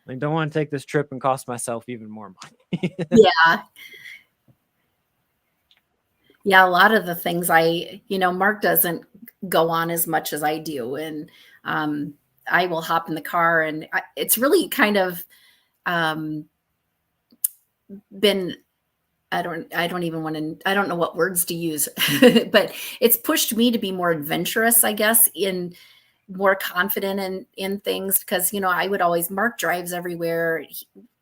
I don't want to take this trip and cost myself even more money. Yeah. Yeah, a lot of the things Mark doesn't go on as much as I do. And I will hop in the car and it's really kind of been, I don't even want to, I don't know what words to use, but it's pushed me to be more adventurous, I guess, in more confident in things because, Mark drives everywhere.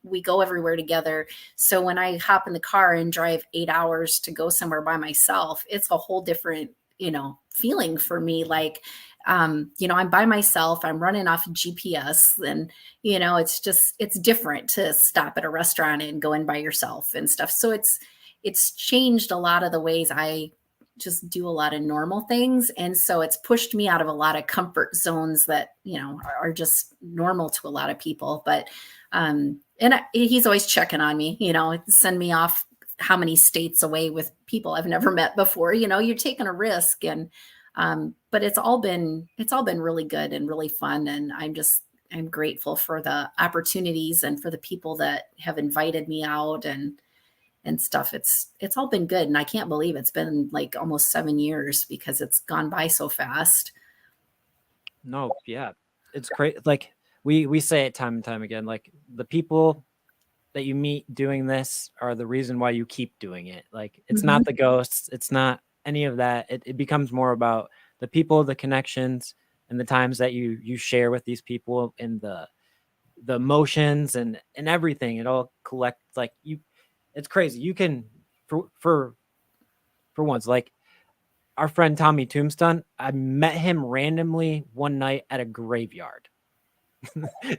We go everywhere together. So when I hop in the car and drive 8 hours to go somewhere by myself, it's a whole different, feeling for me. Like, I'm by myself, I'm running off of GPS and, it's different to stop at a restaurant and go in by yourself and stuff. So it's changed a lot of the ways I just do a lot of normal things. And so it's pushed me out of a lot of comfort zones that, are just normal to a lot of people. But, he's always checking on me, send me off how many states away with people I've never met before, you're taking a risk. And, but it's all been really good and really fun. And I'm grateful for the opportunities and for the people that have invited me out and stuff. It's all been good. And I can't believe it's been like almost 7 years because it's gone by so fast. No, yeah, it's great. Like we say it time and time again, like the people that you meet doing this are the reason why you keep doing it. Like it's not the ghosts, it's not any of that. It becomes more about the people, the connections, and the times that you share with these people and the emotions and everything. It all collects like you. It's crazy. You can for once, like our friend Tommy Tombstone, I met him randomly one night at a graveyard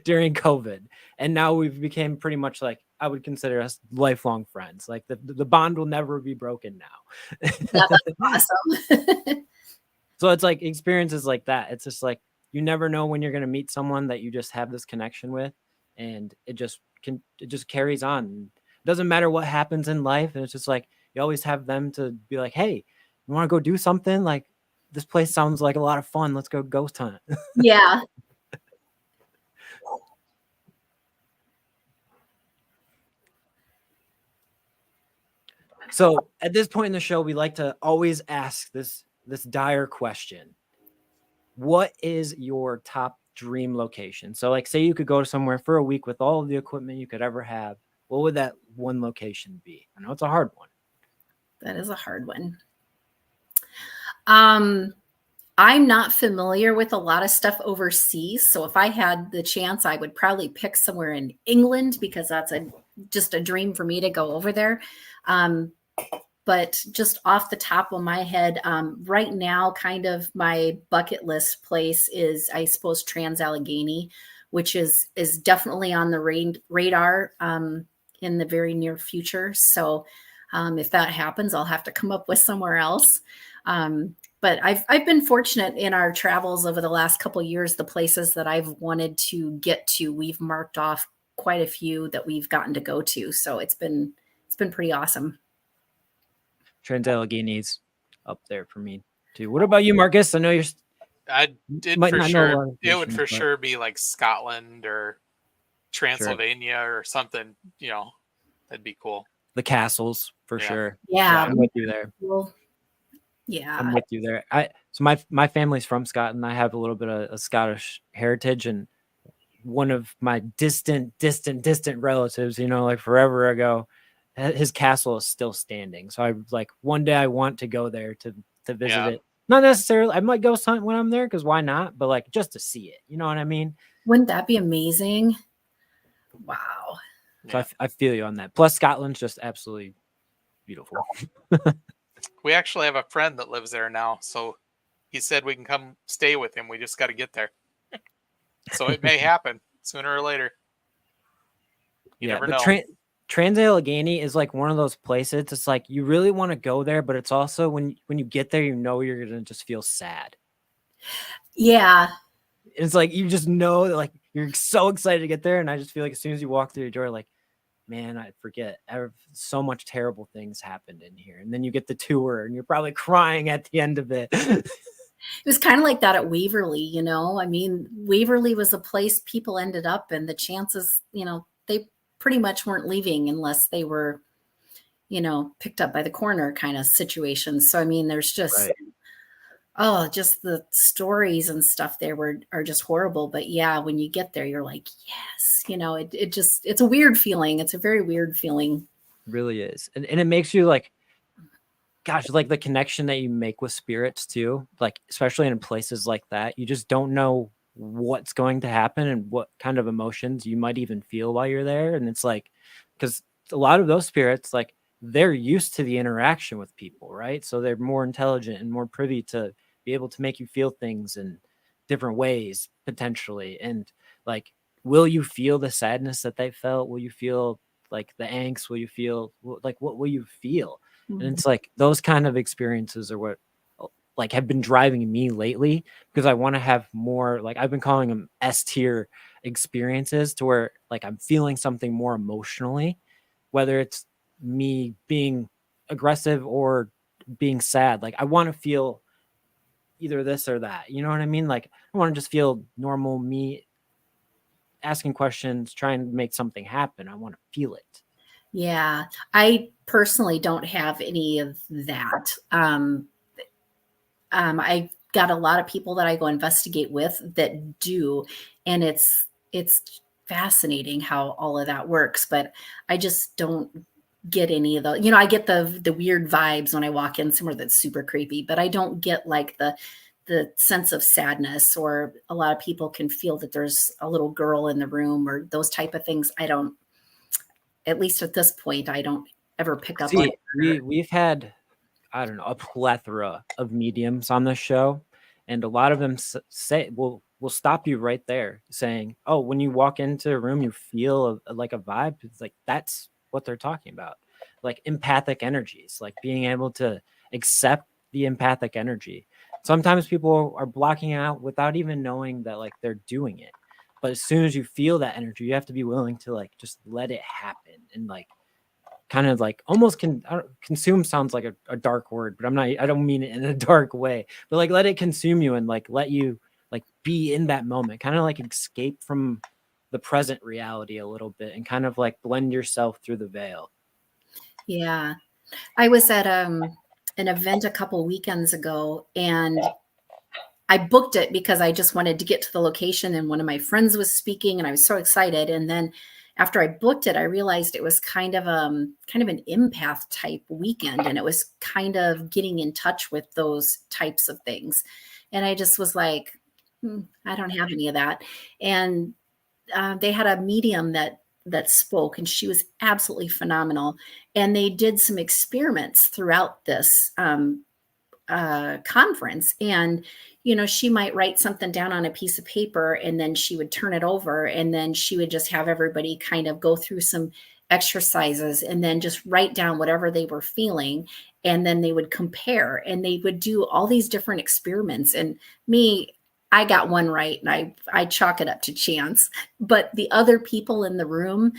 during COVID. And now we've become pretty much like, I would consider us lifelong friends. Like the bond will never be broken now. Yeah, that's awesome. So it's like experiences like that. It's just like, you never know when you're going to meet someone that you just have this connection with. And it just carries on. It doesn't matter what happens in life. And it's just like, you always have them to be like, hey, you want to go do something? Like this place sounds like a lot of fun. Let's go ghost hunt. Yeah. So at this point in the show, we like to always ask this dire question. What is your top dream location? So like, say you could go to somewhere for a week with all of the equipment you could ever have. What would that one location be? I know it's a hard one. That is a hard one. I'm not familiar with a lot of stuff overseas. So if I had the chance, I would probably pick somewhere in England because that's just a dream for me to go over there. But just off the top of my head, right now, kind of my bucket list place is, I suppose, Trans-Allegheny, which is definitely on the radar in the very near future. So if that happens, I'll have to come up with somewhere else. But I've been fortunate in our travels over the last couple of years. The places that I've wanted to get to, we've marked off quite a few that we've gotten to go to. So it's been pretty awesome. Trans-Allegheny's up there for me too. What about you, Marcus? I know you're. I did might for not know a lot sure. of It would locations, for but- sure be like Scotland or Transylvania or something. That'd be cool. The castles for Yeah. sure. Yeah. I'm with you there. Well, yeah. I'm with you there. So my family's from Scotland. I have a little bit of a Scottish heritage, and one of my distant relatives, like forever ago, his castle is still standing. So I like one day I want to go there to visit it. Not necessarily. I might ghost hunt when I'm there because why not? But like just to see it, you know what I mean? Wouldn't that be amazing? Wow. So Yeah. I feel you on that. Plus, Scotland's just absolutely beautiful. We actually have a friend that lives there now, so he said we can come stay with him. We just got to get there. So it may happen sooner or later. You Yeah, never but know. Trans-Allegheny is like one of those places. It's like you really want to go there, but it's also when you get there, you know you're gonna just feel sad. Yeah. It's like you just know that like you're so excited to get there, and I just feel like as soon as you walk through the door, like, man, I forget. So much terrible things happened in here, and then you get the tour, and you're probably crying at the end of it. It was kind of like that at Waverly, you know. I mean, Waverly was a place people ended up, and the chances, you know, they pretty much weren't leaving unless they were, you know, picked up by the corner kind of situations. So, I mean, there's just, Right. oh, just the stories and stuff there are just horrible. But yeah, when you get there, you're like, yes, you know, it just, it's a weird feeling. It's a very weird feeling. Really is, and it makes you like, gosh, like the connection that you make with spirits too, like especially in places like that, you just don't know what's going to happen and what kind of emotions you might even feel while you're there. And it's like, because a lot of those spirits, like they're used to the interaction with people, right? So they're more intelligent and more privy to be able to make you feel things in different ways potentially. And like, will you feel the sadness that they felt? Will you feel like the angst? Will you feel like what will you feel? And Mhm. it's like those kind of experiences are what like have been driving me lately because I want to have more, like I've been calling them S tier experiences to where like I'm feeling something more emotionally, whether it's me being aggressive or being sad. Like I want to feel either this or that. You know what I mean? Like I want to just feel normal me asking questions, trying to make something happen. I want to feel it. Yeah, I personally don't have any of that. I got a lot of people that I go investigate with that do, and it's fascinating how all of that works. But I just don't get any of the, you know, I get the weird vibes when I walk in somewhere that's super creepy, but I don't get like the sense of sadness, or a lot of people can feel that there's a little girl in the room or those type of things. I don't, at least at this point, I don't ever pick up on See, it. we've had I don't know, a plethora of mediums on this show, and a lot of them say will stop you right there, saying, "Oh, when you walk into a room, you feel like a vibe." It's like that's what they're talking about, like empathic energies, like being able to accept the empathic energy. Sometimes people are blocking out without even knowing that like they're doing it, but as soon as you feel that energy, you have to be willing to like just let it happen and like kind of like almost consume sounds like a dark word, but I don't mean it in a dark way, but like let it consume you and like let you like be in that moment, kind of like escape from the present reality a little bit and kind of like blend yourself through the veil. Yeah. I was at an event a couple weekends ago, and I booked it because I just wanted to get to the location, and one of my friends was speaking and I was so excited. And then after I booked it, I realized it was kind of an empath type weekend, and it was kind of getting in touch with those types of things. And I just was like, I don't have any of that. And they had a medium that spoke, and she was absolutely phenomenal. And they did some experiments throughout this conference. And you know, she might write something down on a piece of paper, and then she would turn it over, and then she would just have everybody kind of go through some exercises and then just write down whatever they were feeling, and then they would compare, and they would do all these different experiments. And me, I got one right, and I chalk it up to chance. But the other people in the room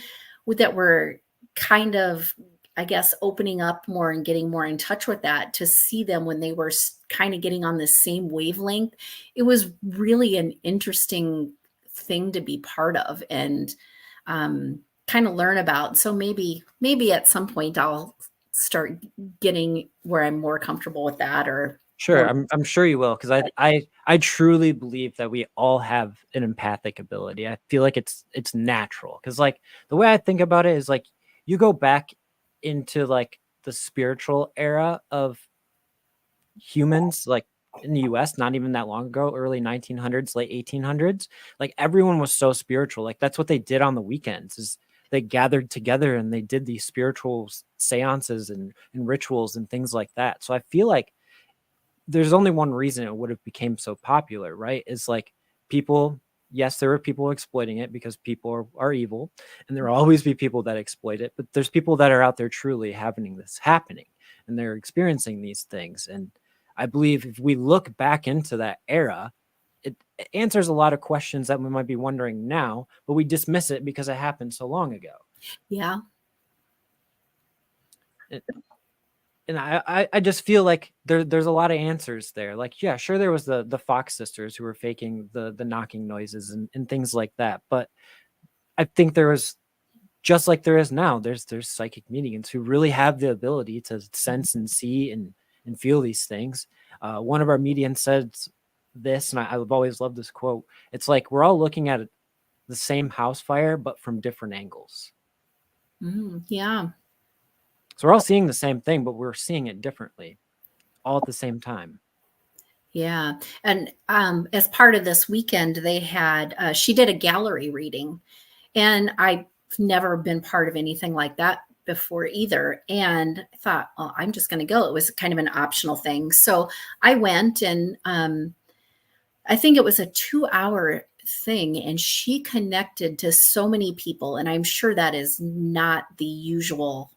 that were kind of, I guess, opening up more and getting more in touch with that, to see them when they were kind of getting on the same wavelength, it was really an interesting thing to be part of and kind of learn about. So maybe at some point I'll start getting where I'm more comfortable with that, or Sure, I'm sure you will, because I truly believe that we all have an empathic ability. I feel like it's natural, because like the way I think about it is like you go back into like the spiritual era of humans, like in the US not even that long ago, early 1900s, late 1800s. Like everyone was so spiritual. Like that's what they did on the weekends is they gathered together and they did these spiritual seances and rituals and things like that. So I feel like there's only one reason it would have became so popular, right? Is like people, yes, there are people exploiting it because people are evil, and there will always be people that exploit it, but there's people that are out there truly having this happening and they're experiencing these things. And I believe if we look back into that era, it answers a lot of questions that we might be wondering now, but we dismiss it because it happened so long ago. Yeah. And I just feel like there's a lot of answers there. Like, yeah, sure, there was the Fox sisters who were faking the knocking noises and things like that. But I think there was, just like there is now, there's psychic mediums who really have the ability to sense and see and feel these things. One of our mediums said this, and I've always loved this quote. It's like we're all looking at the same house fire, but from different angles. Yeah. So we're all seeing the same thing, but we're seeing it differently, all at the same time. Yeah. And as part of this weekend, they had, she did a gallery reading. And I've never been part of anything like that before either. And I thought, well, I'm just going to go. It was kind of an optional thing. So I went and I think it was a 2-hour thing. And she connected to so many people. And I'm sure that is not the usual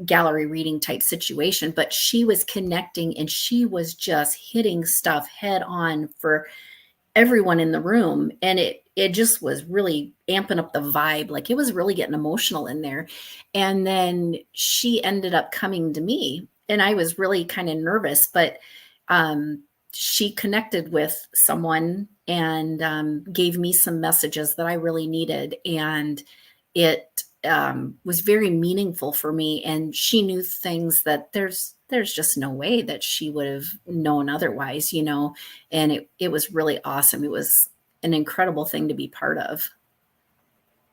gallery reading type situation, but she was connecting and she was just hitting stuff head on for everyone in the room. And it just was really amping up the vibe. Like it was really getting emotional in there. And then she ended up coming to me and I was really kind of nervous, but she connected with someone and gave me some messages that I really needed. And it was very meaningful for me. And she knew things that there's just no way that she would have known otherwise, you know, and it was really awesome. It was an incredible thing to be part of.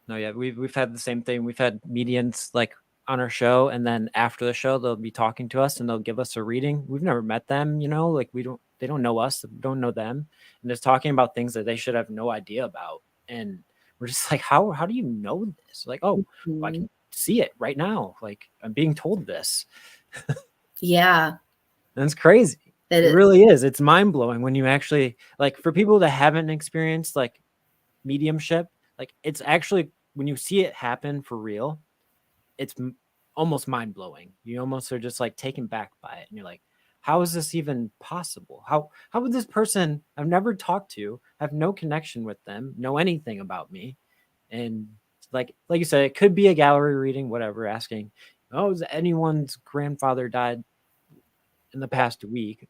No, yeah, we've had the same thing. We've had medians like on our show, and then after the show, they'll be talking to us and they'll give us a reading. We've never met them, you know, like they don't know us, we don't know them, and just talking about things that they should have no idea about. And we're just like, how do you know this? Like, oh, well, I can see it right now. Like I'm being told this. Yeah. That's crazy. It really is. It's mind blowing when you actually, like, for people that haven't experienced like mediumship, like it's actually when you see it happen for real, it's almost mind blowing. You almost are just like taken back by it, and you're like, how is this even possible? How would this person I've never talked to, have no connection with them, know anything about me? And like you said, it could be a gallery reading, whatever, asking, oh, has anyone's grandfather died in the past week?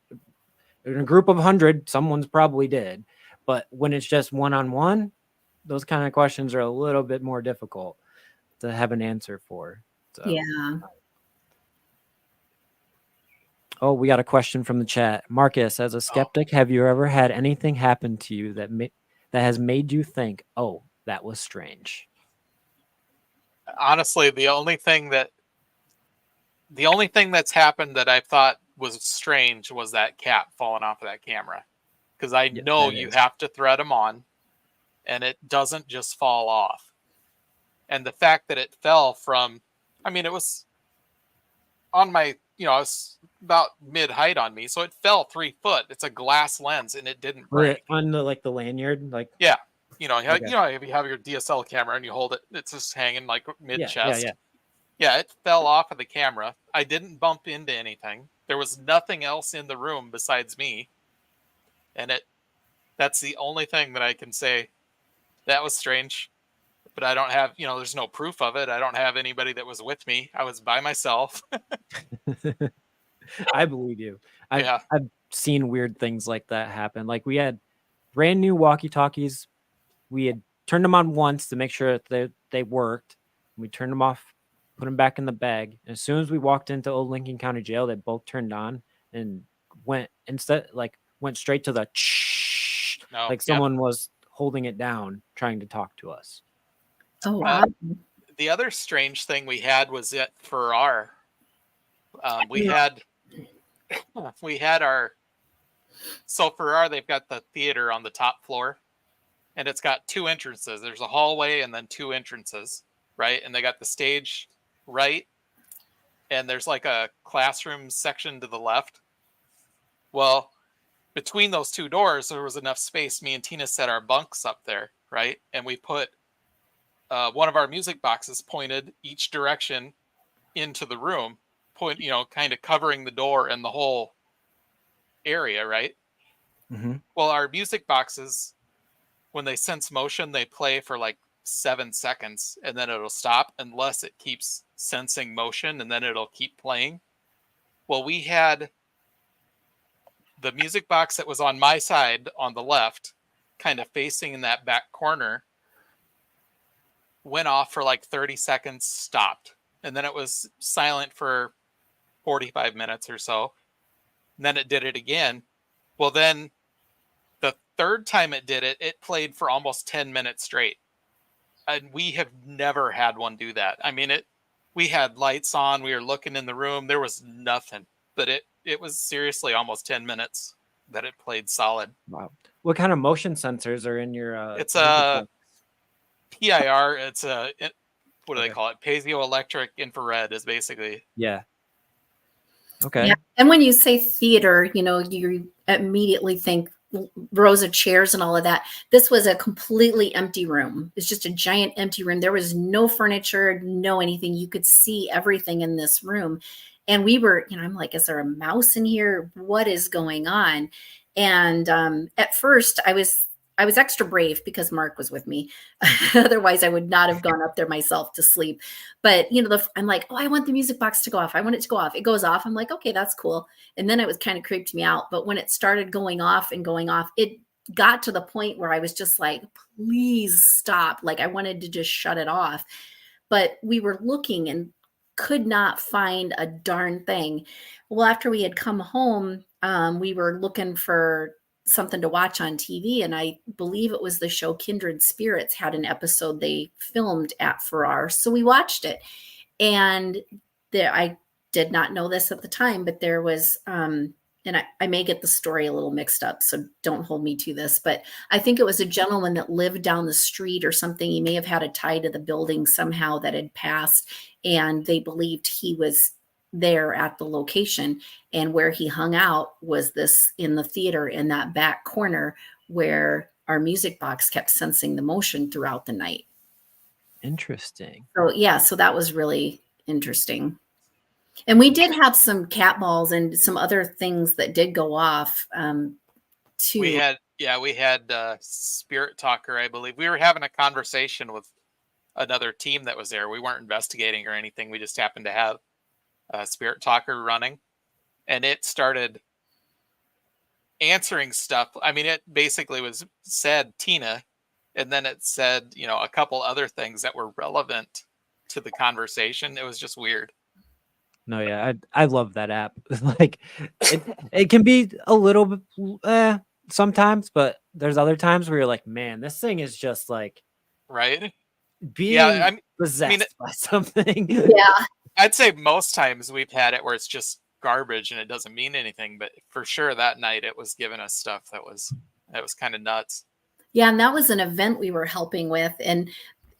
In a group of 100, someone's probably dead. But when it's just one-on-one, those kind of questions are a little bit more difficult to have an answer for. So. Yeah. Oh, we got a question from the chat. Marcus, as a skeptic, have you ever had anything happen to you that has made you think, oh, that was strange? Honestly, the only thing that's happened that I thought was strange was that cat falling off of that camera. Because I know you have to thread them on, and it doesn't just fall off. And the fact that it fell from, I mean, it was on my, you know, it's about mid-height on me, so it fell 3 foot. It's a glass lens, and it didn't break. On the like the lanyard, like yeah, you know, okay. You know, if you have your DSL camera and you hold it, it's just hanging like mid-chest. Yeah, it fell off of the camera. I didn't bump into anything. There was nothing else in the room besides me, and that's the only thing that I can say that was strange. But I don't have, you know, there's no proof of it. I don't have anybody that was with me. I was by myself. I believe you. I've seen weird things like that happen. Like we had brand new walkie-talkies. We had turned them on once to make sure that they worked. We turned them off, put them back in the bag. And as soon as we walked into Old Lincoln County Jail, they both turned on and went straight to the like someone was holding it down, trying to talk to us. Oh, wow. The other strange thing we had was that for our, we had our So for they've got the theater on the top floor, and it's got two entrances. There's a hallway and then two entrances, right? And they got the stage right, and there's like a classroom section to the left. Well, between those two doors, there was enough space. Me and Tina set our bunks up there, right? And we put one of our music boxes pointed each direction into the room, kind of covering the door and the whole area, right? Mm-hmm. Well, our music boxes, when they sense motion, they play for like 7 seconds and then it'll stop unless it keeps sensing motion, and then it'll keep playing. Well, we had the music box that was on my side on the left, kind of facing in that back corner, went off for like 30 seconds, stopped. And then it was silent for 45 minutes or so. And then it did it again. Well, then the third time it did it, it played for almost 10 minutes straight. And we have never had one do that. I mean, we had lights on, we were looking in the room, there was nothing. But it was seriously almost 10 minutes that it played solid. Wow. What kind of motion sensors are in your It's music a box? PIR. It's what do they Okay. call it? Piezoelectric infrared is basically. Yeah. Okay. Yeah. And when you say theater, you immediately think rows of chairs and all of that. This was a completely empty room. It's just a giant empty room. There was no furniture, no anything. You could see everything in this room. And we were, I'm like, is there a mouse in here? What is going on? And at first I was extra brave because Mark was with me. Otherwise I would not have gone up there myself to sleep. But I'm like, oh, I want the music box to go off. I want it to go off. It goes off. I'm like, okay, that's cool. And then it was kind of creeped me out. But when it started going off, it got to the point where I was just like, please stop. Like I wanted to just shut it off. But we were looking and could not find a darn thing. Well, after we had come home, we were looking for something to watch on TV, and I believe it was the show Kindred Spirits had an episode they filmed at Farrar, so we watched it. And I did not know this at the time, but there was and I may get the story a little mixed up, so don't hold me to this, but I think it was a gentleman that lived down the street or something. He may have had a tie to the building somehow that had passed, and they believed he was there at the location, and where he hung out was this in the theater in that back corner where our music box kept sensing the motion throughout the night. Interesting. So that was really interesting. And we did have some cat balls and some other things that did go off too. We had Spirit Talker, I believe. We were having a conversation with another team that was there. We weren't investigating or anything. We just happened to have Spirit Talker running, and it started answering stuff. I mean, it basically said Tina, and then it said, a couple other things that were relevant to the conversation. It was just weird. No, yeah, I love that app. Like it can be a little bit sometimes, but there's other times where you're like, man, this thing is just like right being possessed by something. Yeah. I'd say most times we've had it where it's just garbage and it doesn't mean anything, but for sure that night it was giving us stuff that was kind of nuts. Yeah, and that was an event we were helping with, and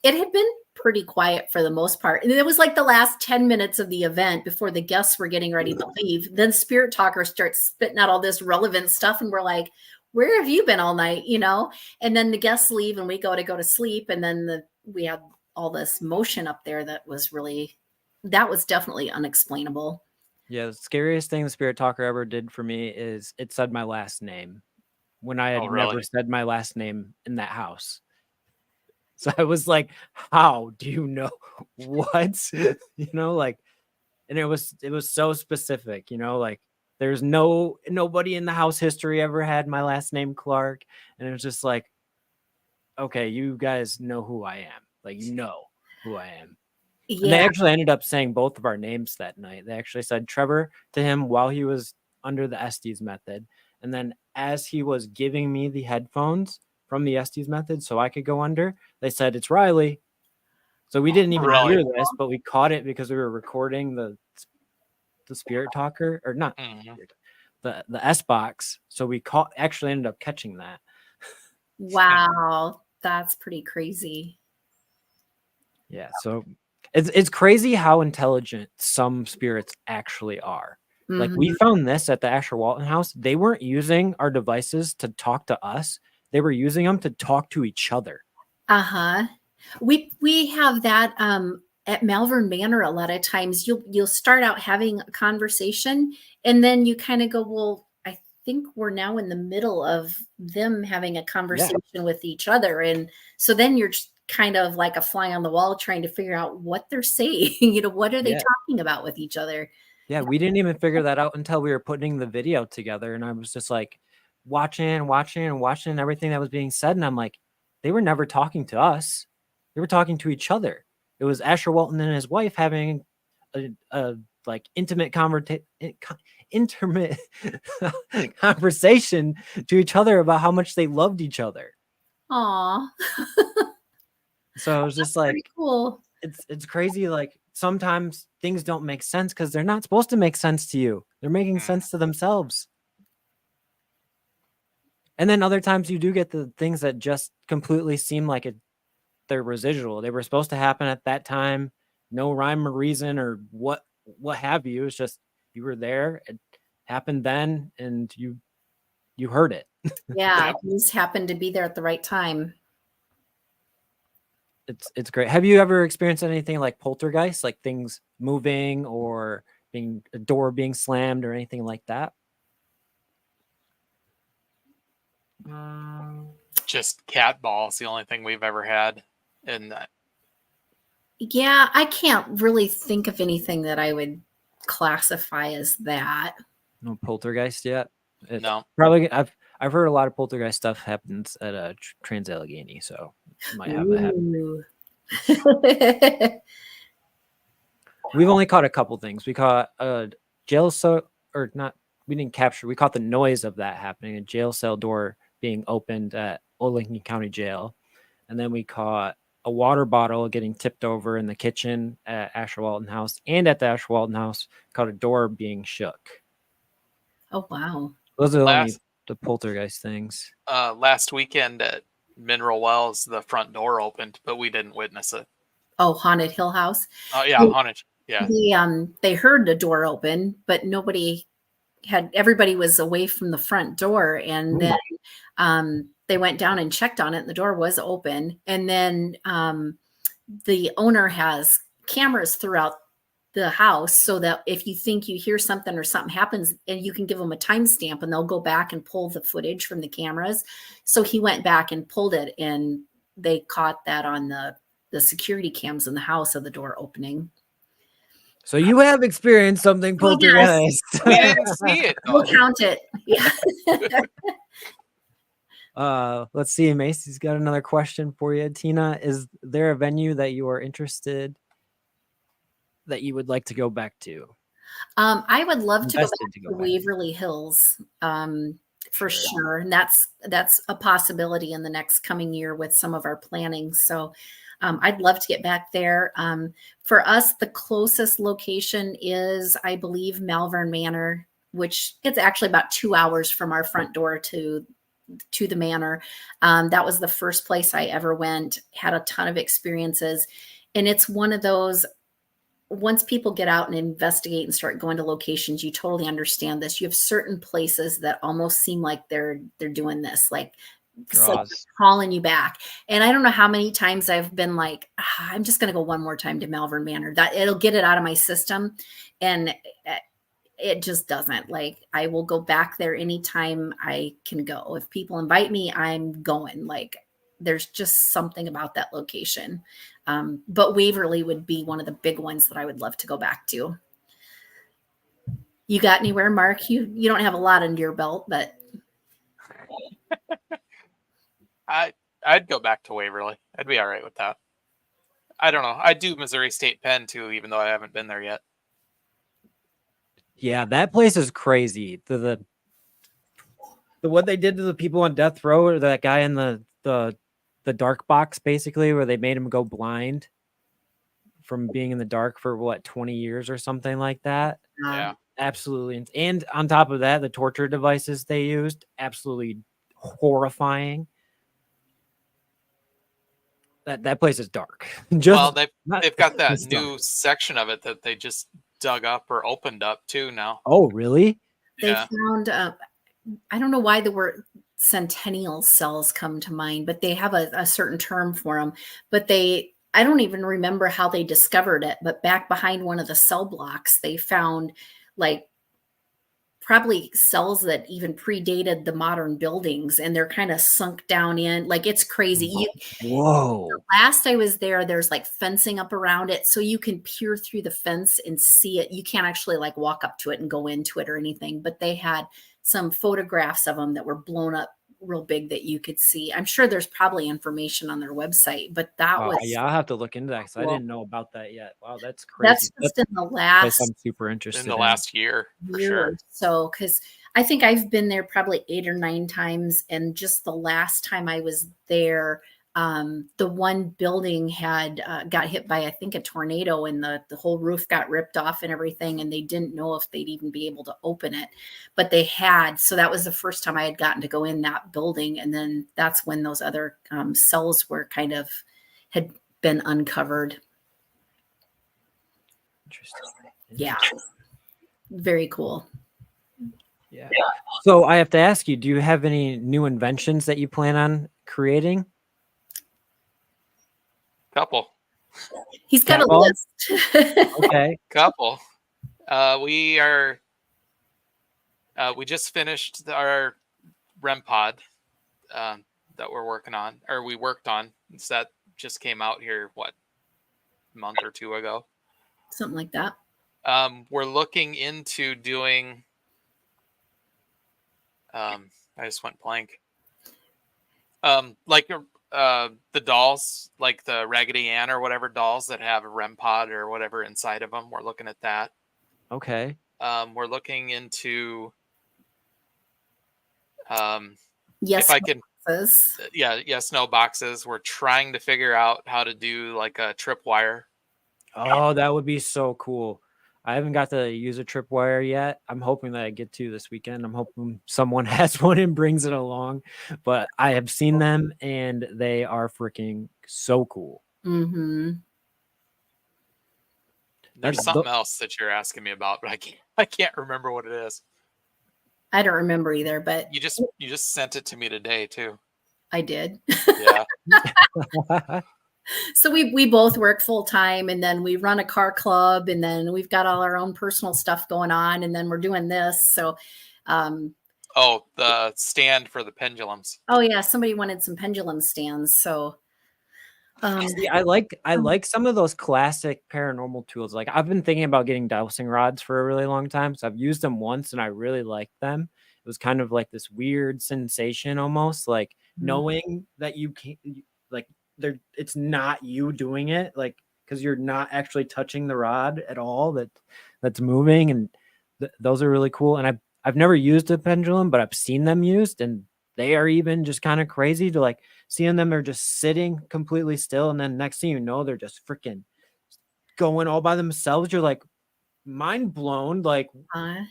it had been pretty quiet for the most part. And it was like the last 10 minutes of the event before the guests were getting ready to leave. Then Spirit Talker starts spitting out all this relevant stuff, and we're like, where have you been all night? And then the guests leave and we go to sleep, and then we had all this motion up there that was definitely unexplainable. Yeah, the scariest thing the Spirit Talker ever did for me is it said my last name when I had never said my last name in that house. So I was like, how do you know what? Like, and it was so specific, like there's nobody in the house history ever had my last name Clark. And it was just like, okay, you guys know who I am. Like, who I am. Yeah. And they actually ended up saying both of our names that night. They actually said Trevor to him while he was under the Estes method. And then as he was giving me the headphones from the Estes method so I could go under, they said it's Riley. So we didn't even hear this, but we caught it because we were recording the Spirit Talker, or not the S box. So we actually ended up catching that. Wow, that's pretty crazy. Yeah. So it's crazy how intelligent some spirits actually are. Like we Mhm. found this at the Asher Walton house. They weren't using our devices to talk to us. They were using them to talk to each other. Uh-huh. We have that at Malvern Manor. A lot of times you'll start out having a conversation and then you kind of go, well, I think we're now in the middle of them having a conversation with each other. And so then you're just kind of like a fly on the wall trying to figure out what they're saying. What are they Yeah. talking about with each other? Yeah, we didn't even figure that out until we were putting the video together. And I was just like watching everything that was being said. And I'm like, they were never talking to us. They were talking to each other. It was Asher Walton and his wife having a like intimate conversation to each other about how much they loved each other. Aw. So I was just Pretty like, cool. it's crazy. Like sometimes things don't make sense because they're not supposed to make sense to you. They're making sense to themselves. And then other times you do get the things that just completely seem like they're residual. They were supposed to happen at that time, no rhyme or reason or what have you. It's just you were there, it happened then, and you heard it. Yeah, you just happened to be there at the right time. It's great. Have you ever experienced anything like poltergeist, like things moving or a door being slammed or anything like that? Just cat balls, the only thing we've ever had. And Yeah, I can't really think of anything that I would classify as that. No poltergeist yet. no. Probably I've heard a lot of poltergeist stuff happens at a Trans-Allegheny, so might have that happen. Ooh. We've only caught a couple things. We caught a jail cell, or not. We didn't capture. We caught the noise of that happening. A jail cell door being opened at Old Lincoln County Jail, and then we caught a water bottle getting tipped over in the kitchen at Asher Walton House, and at the Asher Walton House, caught a door being shook. Oh, wow. Those are only the poltergeist things. Last weekend at Mineral Wells, the front door opened, but we didn't witness it. Oh, Haunted Hill House. Oh yeah, haunted. Yeah. They heard the door open, but everybody was away from the front door. And then they went down and checked on it and the door was open. And then the owner has cameras throughout the house so that if you think you hear something or something happens, and you can give them a timestamp and they'll go back and pull the footage from the cameras. So he went back and pulled it and they caught that on the security cams in the house of the door opening. So you have experienced something poltergeist. Yes. We didn't see it. We'll count it. Yeah. Let's see. Macy's got another question for you. Tina, is there a venue that you are interested that you would like to go back to? I would love to go back to back. Waverly Hills for sure. And that's a possibility in the next coming year with some of our planning. So I'd love to get back there. For us, the closest location is, I believe, Malvern Manor, which it's actually about 2 hours from our front door to the manor. That was the first place I ever went, had a ton of experiences. And it's one of those, once people get out and investigate and start going to locations, you totally understand this. You have certain places that almost seem like they're doing this, like calling you back. And I don't know how many times I've been like, I'm just going to go one more time to Malvern Manor. That it'll get it out of my system. And it just doesn't. Like, I will go back there anytime I can go. If people invite me, I'm going. Like, there's just something about that location. But Waverly would be one of the big ones that I would love to go back to. You got anywhere, Mark? You don't have a lot under your belt, but I'd go back to Waverly. I'd be all right with that. I don't know. I'd do Missouri State Penn too, even though I haven't been there yet. Yeah, that place is crazy. The what they did to the people on death row, or that guy in the dark box, basically, where they made him go blind from being in the dark for 20 years or something like that. Yeah. absolutely. And on top of that, the torture devices they used, absolutely horrifying. That place is dark. Well, Just they've got that it's dark. new section of it that they just dug up or opened up too now. Oh, really? They Yeah. found, I don't know why the word centennial cells come to mind, but they have a certain term for them. But I don't even remember how they discovered it, but back behind one of the cell blocks, they found like probably cells that even predated the modern buildings, and they're kind of sunk down in, like, it's crazy. Whoa. Last I was there, there's like fencing up around it, so you can peer through the fence and see it. You can't actually like walk up to it and go into it or anything, but they had some photographs of them that were blown up real big that you could see. I'm sure there's probably information on their website, but that was Yeah, I'll have to look into that because I cool. didn't know about that yet. Wow, that's That's crazy. just That's in the a place last I'm super interested In the last year, for year sure. or so, because I think I've been there probably 8 or 9 times, and just the last time I was there, the one building had got hit by, I think, a tornado, and the whole roof got ripped off and everything, and they didn't know if they'd even be able to open it, but they had. So that was the first time I had gotten to go in that building, and then that's when those other cells were kind of had been uncovered. Interesting. Yeah, very cool. Yeah. So I have to ask you, do you have any new inventions that you plan on creating? Couple. He's got Cat a balls? list. Okay. Couple. We just finished our REM pod that we're working on, or we worked on. So that just came out here, what, a month or two ago. Something like that. We're looking into doing. I just went blank. Like the dolls, like the Raggedy Ann or whatever dolls that have a REM pod or whatever inside of them. We're looking at that. Okay. We're looking into. Yes, If I can, boxes. yes, no boxes. We're trying to figure out how to do like a tripwire. Oh, that would be so cool. I haven't got to use a tripwire yet. I'm hoping that I get to this weekend. I'm hoping someone has one and brings it along. But I have seen them and they are freaking so cool. Mm-hmm. There's something else that you're asking me about, but I can't remember what it is. I don't remember either, but You just sent it to me today too. I did. Yeah. So we both work full time, and then we run a car club, and then we've got all our own personal stuff going on, and then we're doing this. So Oh, the stand for the pendulums. oh yeah, somebody wanted some pendulum stands. So See, I like some of those classic paranormal tools. Like I've been thinking about getting dowsing rods for a really long time. So I've used them once and I really liked them. It was kind of like this weird sensation almost, like knowing that you can't, like it's not you doing it, like because you're not actually touching the rod at all that's moving, and those are really cool. And I've never used a pendulum, but I've seen them used, and they are even just kind of crazy to like seeing them. They're just sitting completely still, and then next thing you know, they're just freaking going all by themselves. You're like mind blown. Like,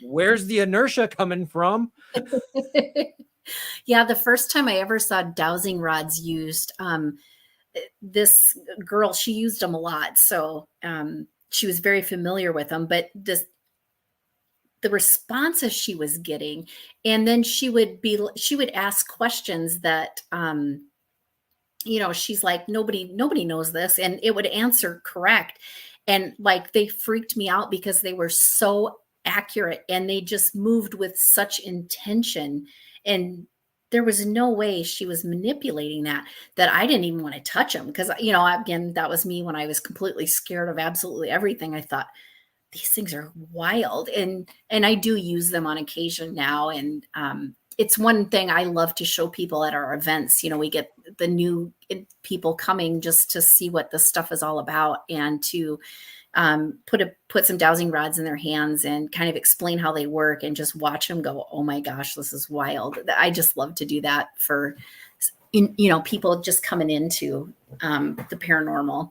where's the inertia coming from? Yeah, the first time I ever saw dowsing rods used, this girl, she used them a lot, so she was very familiar with them. But the responses she was getting, and then she would ask questions that she's like, nobody knows this, and it would answer correct, and like they freaked me out because they were so accurate and they just moved with such intention, and there was no way she was manipulating that I didn't even want to touch them, because again, that was me when I was completely scared of absolutely everything. I thought, these things are wild, and I do use them on occasion now, and it's one thing I love to show people at our events. We get the new people coming just to see what this stuff is all about, and to put some dowsing rods in their hands and kind of explain how they work, and just watch them go, oh my gosh, this is wild. I just love to do that for people just coming into the paranormal.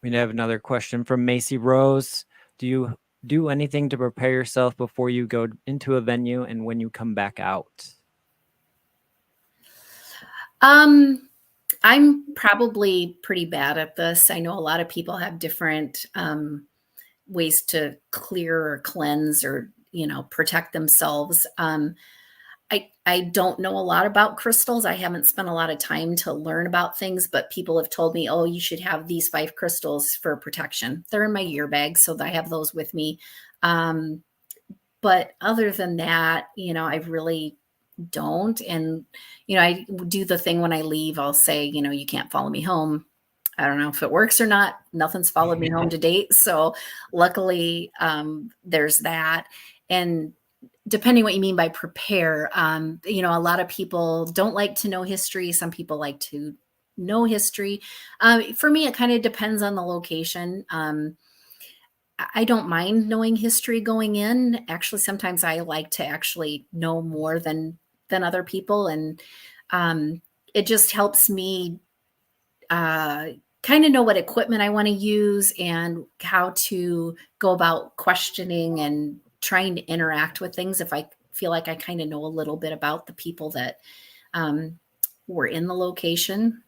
We have another question from Macy Rose. Do do anything to prepare yourself before you go into a venue and when you come back out? I'm probably pretty bad at this. I know a lot of people have different ways to clear or cleanse or, protect themselves. I don't know a lot about crystals. I haven't spent a lot of time to learn about things, but people have told me, oh, you should have these 5 crystals for protection. They're in my gear bag, so I have those with me. But other than that, I really don't. And, I do the thing when I leave, I'll say, you can't follow me home. I don't know if it works or not. Nothing's followed me home to date. So luckily, there's that. And depending what you mean by prepare, a lot of people don't like to know history. Some people like to know history. For me, it kind of depends on the location. I don't mind knowing history going in. Actually, sometimes I like to actually know more than other people, and it just helps me kind of know what equipment I want to use and how to go about questioning and trying to interact with things if I feel like I kind of know a little bit about the people that were in the location.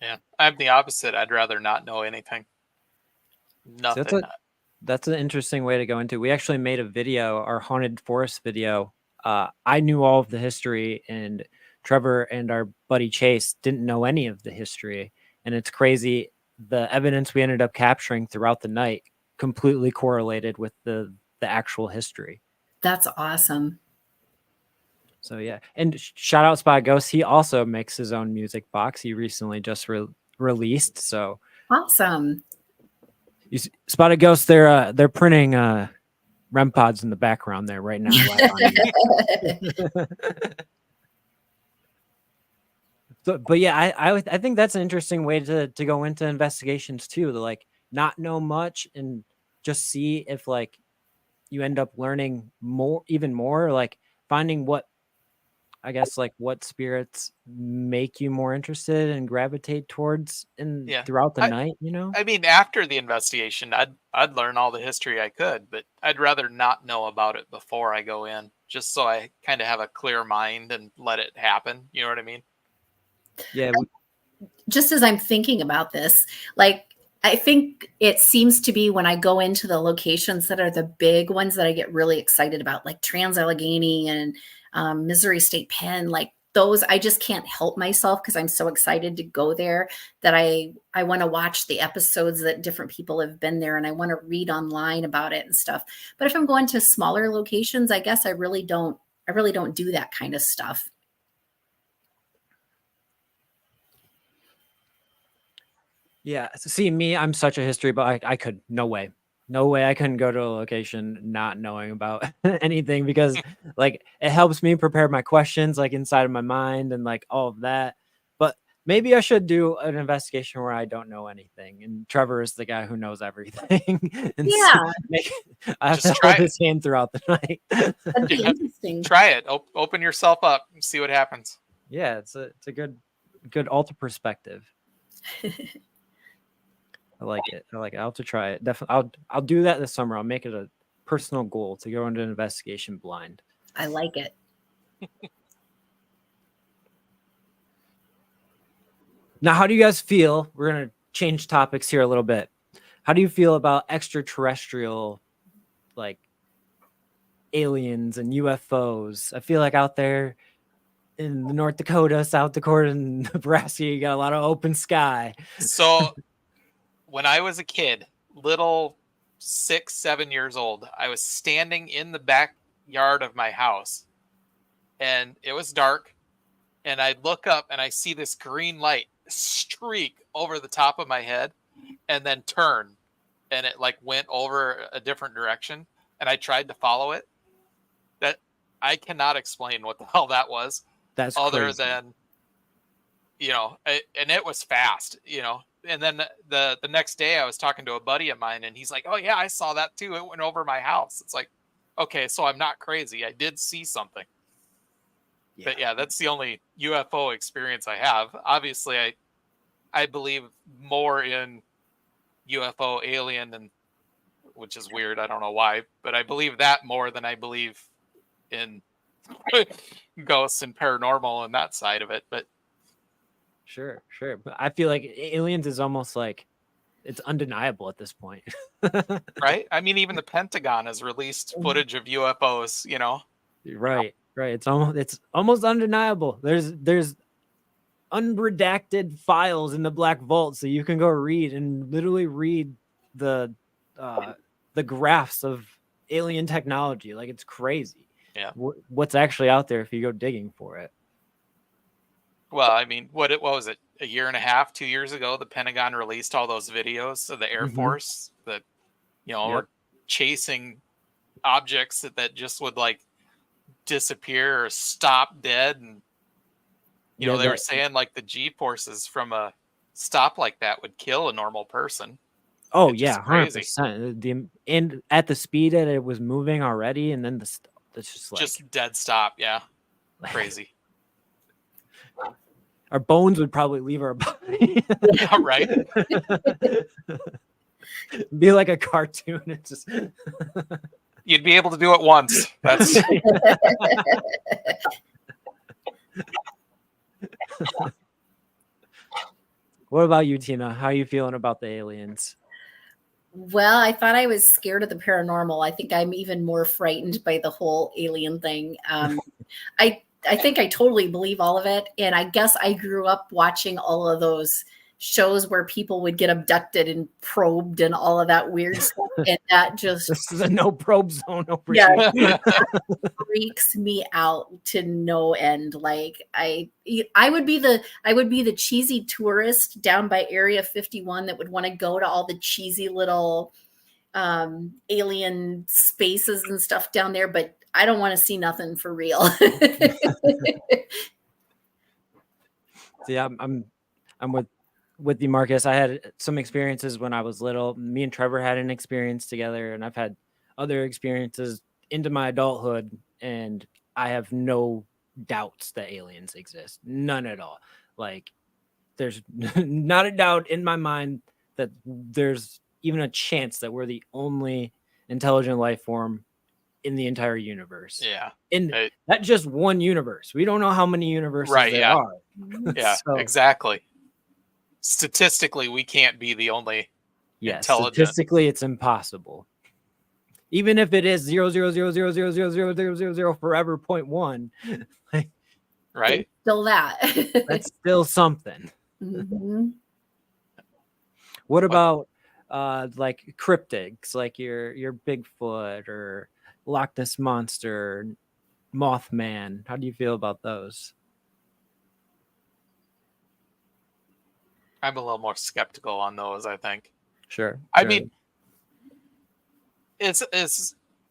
Yeah, I'm the opposite. I'd rather not know anything. So Nothing. that's an interesting way to go into. We actually made a video, our haunted forest video. I knew all of the history, and Trevor and our buddy Chase didn't know any of the history. And it's crazy. The evidence we ended up capturing throughout the night completely correlated with the actual history. That's awesome. So yeah, and shout out Spot Ghost. He also makes his own music box. He recently just released. So awesome. Spotted Ghost, they're printing REM pods in the background there right now. But yeah, I think that's an interesting way to go into investigations too. To like not know much and just see if like you end up learning even more, like finding what spirits make you more interested and gravitate towards throughout the night, I mean, after the investigation, I'd learn all the history I could, but I'd rather not know about it before I go in, just so I kind of have a clear mind and let it happen. You know what I mean? Yeah. Just as I'm thinking about this, like, I think it seems to be when I go into the locations that are the big ones that I get really excited about, like Trans-Allegheny and Missouri State Pen, like those, I just can't help myself because I'm so excited to go there that I want to watch the episodes that different people have been there, and I want to read online about it and stuff. But if I'm going to smaller locations, I guess I really don't do that kind of stuff. Yeah. So see me, I'm such a history, but I could, no way I couldn't go to a location not knowing about anything, because like it helps me prepare my questions like inside of my mind and like all of that. But maybe I should do an investigation where I don't know anything, and Trevor is the guy who knows everything. And yeah, I have to hold his hand throughout the night. That'd be interesting. Try it. Open yourself up and see what happens. Yeah, it's a good alter perspective. I like it. I'll have to try it. Definitely. I'll do that this summer. I'll make it a personal goal to go into an investigation blind. I like it. Now, how do you guys feel? We're going to change topics here a little bit. How do you feel about extraterrestrial, like aliens and UFOs? I feel like out there in the North Dakota, South Dakota, and Nebraska, you got a lot of open sky. So when I was a kid, little 6, 7 years old, I was standing in the backyard of my house, and it was dark, and I look up and I see this green light streak over the top of my head and then turn, and it like went over a different direction, and I tried to follow it. That I cannot explain what the hell that was. That's other crazy. Than, and it was fast, and then the next day I was talking to a buddy of mine, and he's like, oh yeah, I saw that too. It went over my house. It's like, okay, so I'm not crazy. I did see something. Yeah. But yeah, that's the only UFO experience I have. Obviously, I believe more in UFO, alien, and which is weird. I don't know why, but I believe that more than I believe in ghosts and paranormal and that side of it. But Sure. But I feel like aliens is almost like it's undeniable at this point. right? I mean, even the Pentagon has released footage of UFOs. Right. It's almost undeniable. There's unredacted files in the black vault, so you can go read and literally read the graphs of alien technology. Like, it's crazy. Yeah. What's actually out there if you go digging for it. Well, I mean, what was it? A year and a half, 2 years ago, the Pentagon released all those videos of the Air Force that were chasing objects that just would like disappear or stop dead, and they were saying like the G forces from a stop like that would kill a normal person. Oh It's yeah, just crazy. 100%. And at the speed that it was moving already, and then it's just like just dead stop. Yeah, crazy. Our bones would probably leave our body. Yeah, right. Be like a cartoon. It's just you'd be able to do it once. That's What about you, Tina? How are you feeling about the aliens? Well, I thought I was scared of the paranormal. I think I'm even more frightened by the whole alien thing. I think I totally believe all of it. And I guess I grew up watching all of those shows where people would get abducted and probed and all of that weird stuff. And that just This is a no probe zone over here. freaks me out to no end. Like I would be the cheesy tourist down by Area 51 that would want to go to all the cheesy little alien spaces and stuff down there, but I don't want to see nothing for real. See, I'm with you, Marcus. I had some experiences when I was little. Me and Trevor had an experience together, and I've had other experiences into my adulthood, and I have no doubts that aliens exist. None at all. Like, there's not a doubt in my mind that there's even a chance that we're the only intelligent life form in the entire universe. Yeah. In not just one universe. We don't know how many universes there are. Yeah, so, exactly. Statistically, we can't be the only intelligent. Statistically, it's impossible. Even if it is 0.000000000 forever 0.1, like, right? Still that. That's still something. Mm-hmm. What about like cryptids, like your Bigfoot or Loch Ness Monster, Mothman? How do you feel about those? I'm a little more skeptical on those, I think. Sure. I mean, it's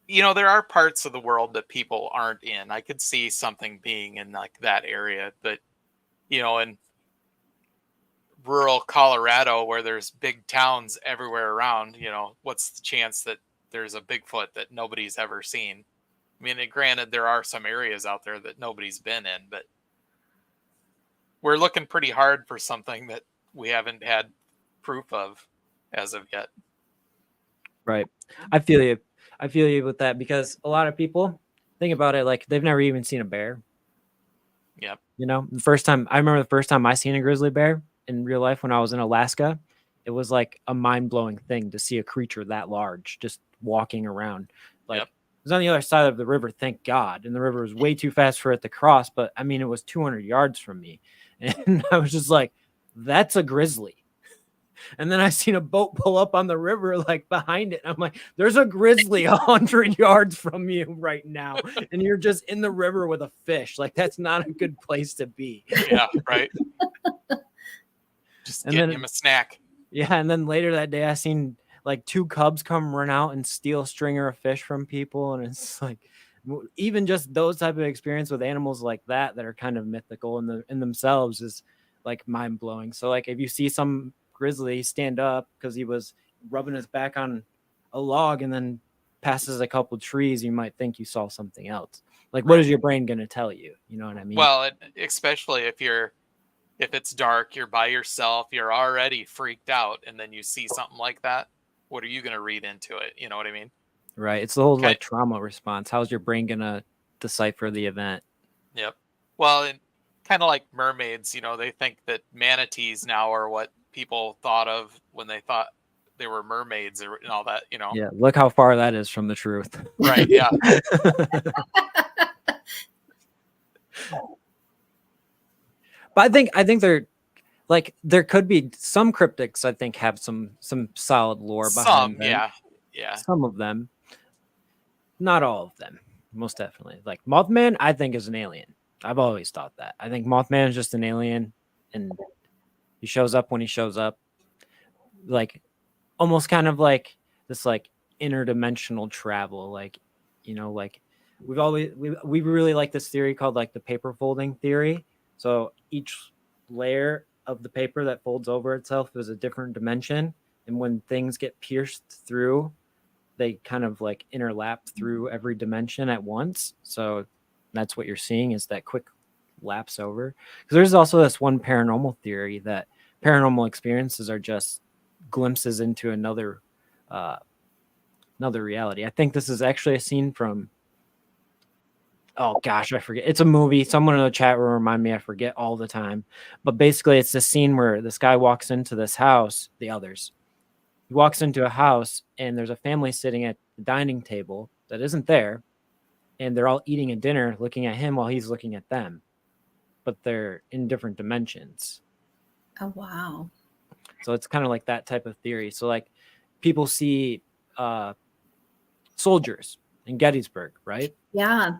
there are parts of the world that people aren't in. I could see something being in like that area, but in rural Colorado where there's big towns everywhere around, what's the chance that there's a Bigfoot that nobody's ever seen? I mean, granted, there are some areas out there that nobody's been in, but we're looking pretty hard for something that we haven't had proof of as of yet. Right. I feel you with that, because a lot of people think about it like they've never even seen a bear. Yep. I remember the first time I seen a grizzly bear in real life when I was in Alaska. It was like a mind-blowing thing to see a creature that large just walking around. Like, It was on the other side of the river, thank God. And the river was way too fast for it to cross. But I mean, it was 200 yards from me. And I was just like, that's a grizzly. And then I seen a boat pull up on the river, like behind it. And I'm like, there's a grizzly 100 yards from you right now. And you're just in the river with a fish. Like, that's not a good place to be. Yeah, right. Just getting him a snack. Yeah. And then later that day, I seen like 2 cubs come run out and steal a stringer of fish from people. And it's like, even just those type of experience with animals like that are kind of mythical in themselves is like mind blowing. So like if you see some grizzly stand up because he was rubbing his back on a log and then passes a couple trees, you might think you saw something else. Like, what is your brain going to tell you? You know what I mean? Well, especially if it's dark, you're by yourself, you're already freaked out, and then you see something like that. what are you going to read into it? You know what I mean? Right. It's the whole Okay. like trauma response. How's your brain gonna decipher the event? Yep. Well, and kind of like mermaids, they think that manatees now are what people thought of when they thought they were mermaids and all that, Yeah. Look how far that is from the truth. Right. Yeah. But I think they're like there could be some cryptics. I think have some solid lore behind them. Yeah. Yeah. Some of them, not all of them. Most definitely. Like Mothman, I think is an alien. I've always thought that. I think Mothman is just an alien, and he shows up when he shows up. Like almost kind of like this like interdimensional travel. Like like we really like this theory called like the paper folding theory. So each layer of the paper that folds over itself is a different dimension, and when things get pierced through, they kind of like interlap through every dimension at once. So that's what you're seeing is that quick lapse over. Because there's also this one paranormal theory that paranormal experiences are just glimpses into another reality. I think this is actually a scene from, oh gosh, I forget. It's a movie. Someone in the chat will remind me. I forget all the time. But basically, it's this scene where this guy walks into this house. He walks into a house, and there's a family sitting at the dining table that isn't there, and they're all eating a dinner, looking at him while he's looking at them, but they're in different dimensions. Oh, wow. So it's kind of like that type of theory. So like people see soldiers in Gettysburg, right? Yeah.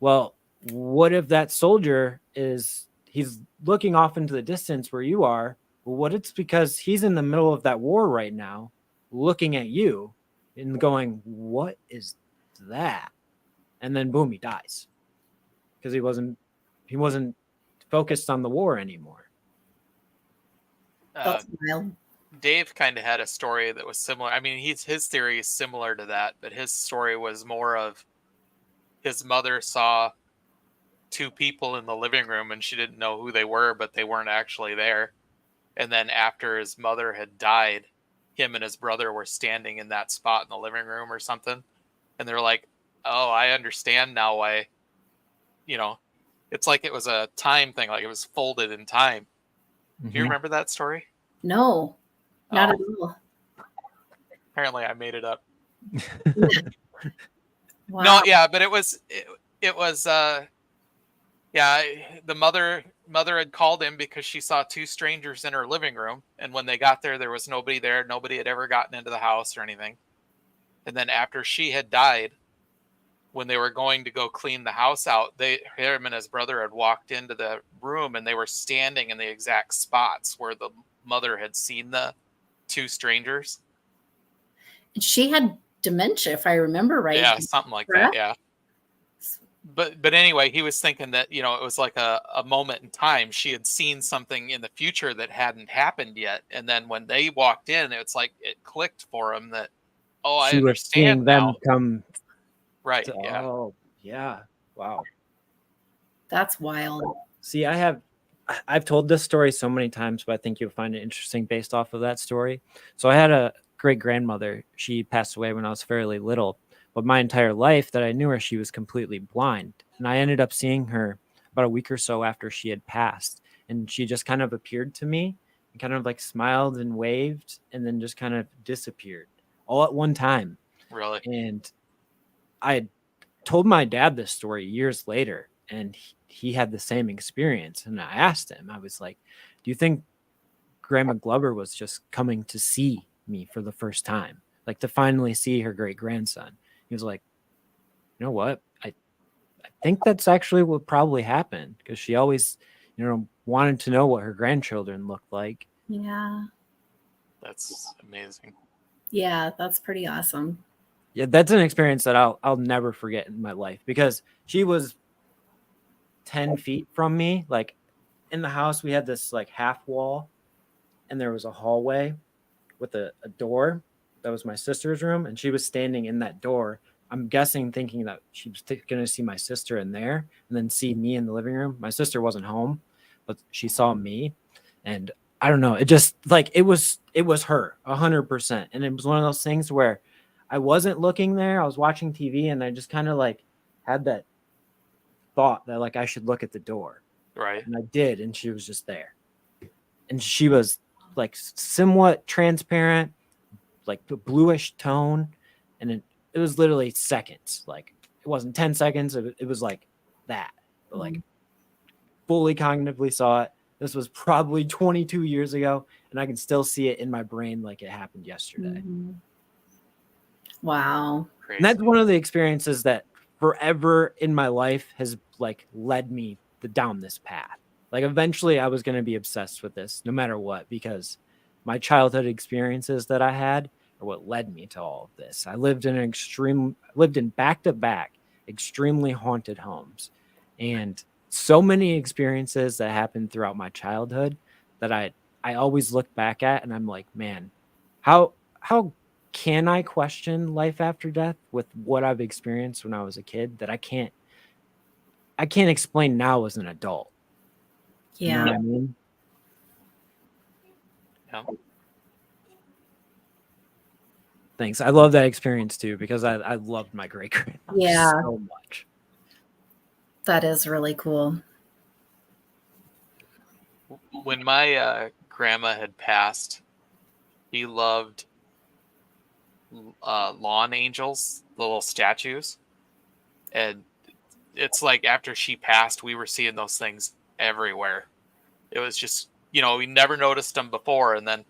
Well, what if that soldier he's looking off into the distance where you are? Well, what it's because he's in the middle of that war right now, looking at you and going, what is that? And then boom, he dies because he wasn't focused on the war anymore. That's wild. Dave kind of had a story that was similar. I mean, his theory is similar to that, but his story was more of his mother saw two people in the living room and she didn't know who they were, but they weren't actually there. And then after his mother had died, him and his brother were standing in that spot in the living room or something. And they're like, oh, I understand now why, it's like it was a time thing, like it was folded in time. Mm-hmm. Do you remember that story? No, not at all. Apparently I made it up. Wow. No, yeah, but it was the mother had called him because she saw two strangers in her living room, and when they got there was nobody there. Nobody had ever gotten into the house or anything. And then after she had died, when they were going to go clean the house out, him and his brother had walked into the room, and they were standing in the exact spots where the mother had seen the two strangers. She had dementia, if I remember right. Yeah, something like that. Yeah. But anyway, he was thinking that, it was like a moment in time. She had seen something in the future that hadn't happened yet. And then when they walked in, it's like it clicked for him that, I she was seeing them now. come. Right. Yeah. Oh, yeah. Wow. That's wild. See, I've told this story so many times, but I think you'll find it interesting based off of that story. So I had a great grandmother. She passed away when I was fairly little, but my entire life that I knew her, she was completely blind. And I ended up seeing her about a week or so after she had passed. And she just kind of appeared to me and kind of like smiled and waved and then just kind of disappeared all at one time. Really? And I had told my dad this story years later, and he had the same experience. And I asked him, I was like, do you think Grandma Glover was just coming to see me for the first time, like to finally see her great grandson? He was like, you know what? I think that's actually what probably happened, because she always, wanted to know what her grandchildren looked like. Yeah. That's amazing. Yeah, that's pretty awesome. Yeah, that's an experience that I'll never forget in my life, because she was 10 feet from me. Like in the house, we had this like half wall, and there was a hallway with a door that was my sister's room, and she was standing in that door. I'm guessing thinking that she was going to see my sister in there and then see me in the living room. My sister wasn't home, but she saw me, and I don't know. It just like it was her 100%. And it was one of those things where I wasn't looking there. I was watching TV and I just kind of like had that thought that like I should look at the door. Right. And I did, and she was just there. And she was like somewhat transparent, like the bluish tone, and it was literally seconds. Like it wasn't 10 seconds. It was like that. But like fully cognitively saw it. This was probably 22 years ago, and I can still see it in my brain like it happened yesterday. Wow. Crazy. And that's one of the experiences that forever in my life has like led me down this path. Like eventually I was going to be obsessed with this no matter what, because my childhood experiences that I had are what led me to all of this. I lived in back-to-back extremely haunted homes, and so many experiences that happened throughout my childhood that I always look back at and I'm like, man, how can I question life after death with what I've experienced when I was a kid that I can't explain now as an adult? You know Yeah. what I mean? Yeah. Thanks. I love that experience too, because I loved my great grandmother so much. That is really cool. When my grandma had passed, he loved lawn angels, the little statues. And it's like after she passed, we were seeing those things everywhere. It was just, we never noticed them before. And then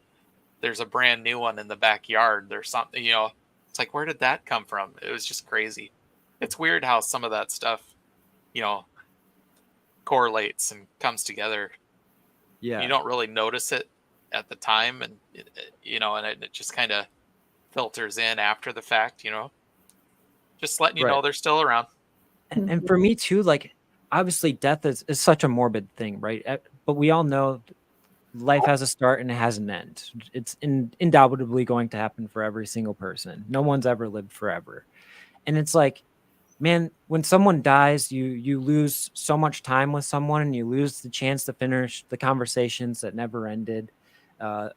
there's a brand new one in the backyard. There's something, it's like, where did that come from? It was just crazy. It's weird how some of that stuff, correlates and comes together. Yeah. You don't really notice it at the time. And, and it just kind of filters in after the fact, just letting you know they're still around. And for me too, like obviously death is such a morbid thing, right? But we all know life has a start and it has an end. It's undoubtedly going to happen for every single person. No one's ever lived forever. And it's like, man, when someone dies, you lose so much time with someone, and you lose the chance to finish the conversations that never ended,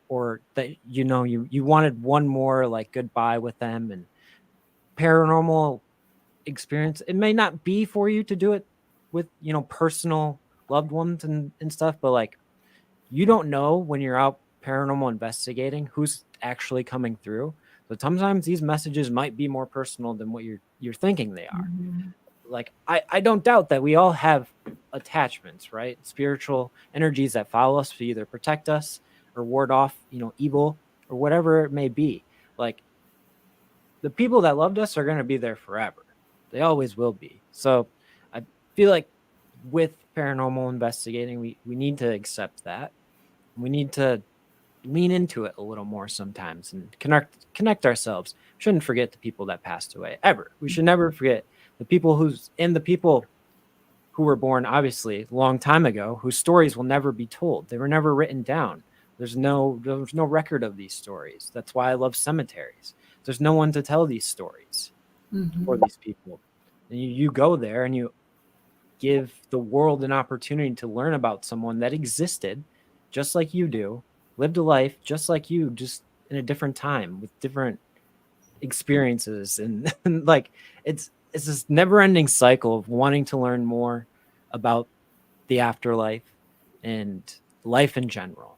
or that you wanted one more like goodbye with them. And paranormal experience, it may not be for you to do it with personal loved ones and stuff, but like you don't know when you're out paranormal investigating who's actually coming through. So sometimes these messages might be more personal than what you're thinking they are. Like I don't doubt that we all have attachments, right? Spiritual energies that follow us to either protect us or ward off evil or whatever it may be. Like the people that loved us are going to be there forever. They always will be. So I feel like with paranormal investigating, we need to accept that. We need to lean into it a little more sometimes and connect ourselves. We shouldn't forget the people that passed away ever. We should never forget the people who were born obviously a long time ago, whose stories will never be told. They were never written down. There's no record of these stories. That's why I love cemeteries. There's no one to tell these stories for these people. And you go there and you give the world an opportunity to learn about someone that existed just like you do, lived a life just like you, just in a different time with different experiences. And like it's this never-ending cycle of wanting to learn more about the afterlife and life in general.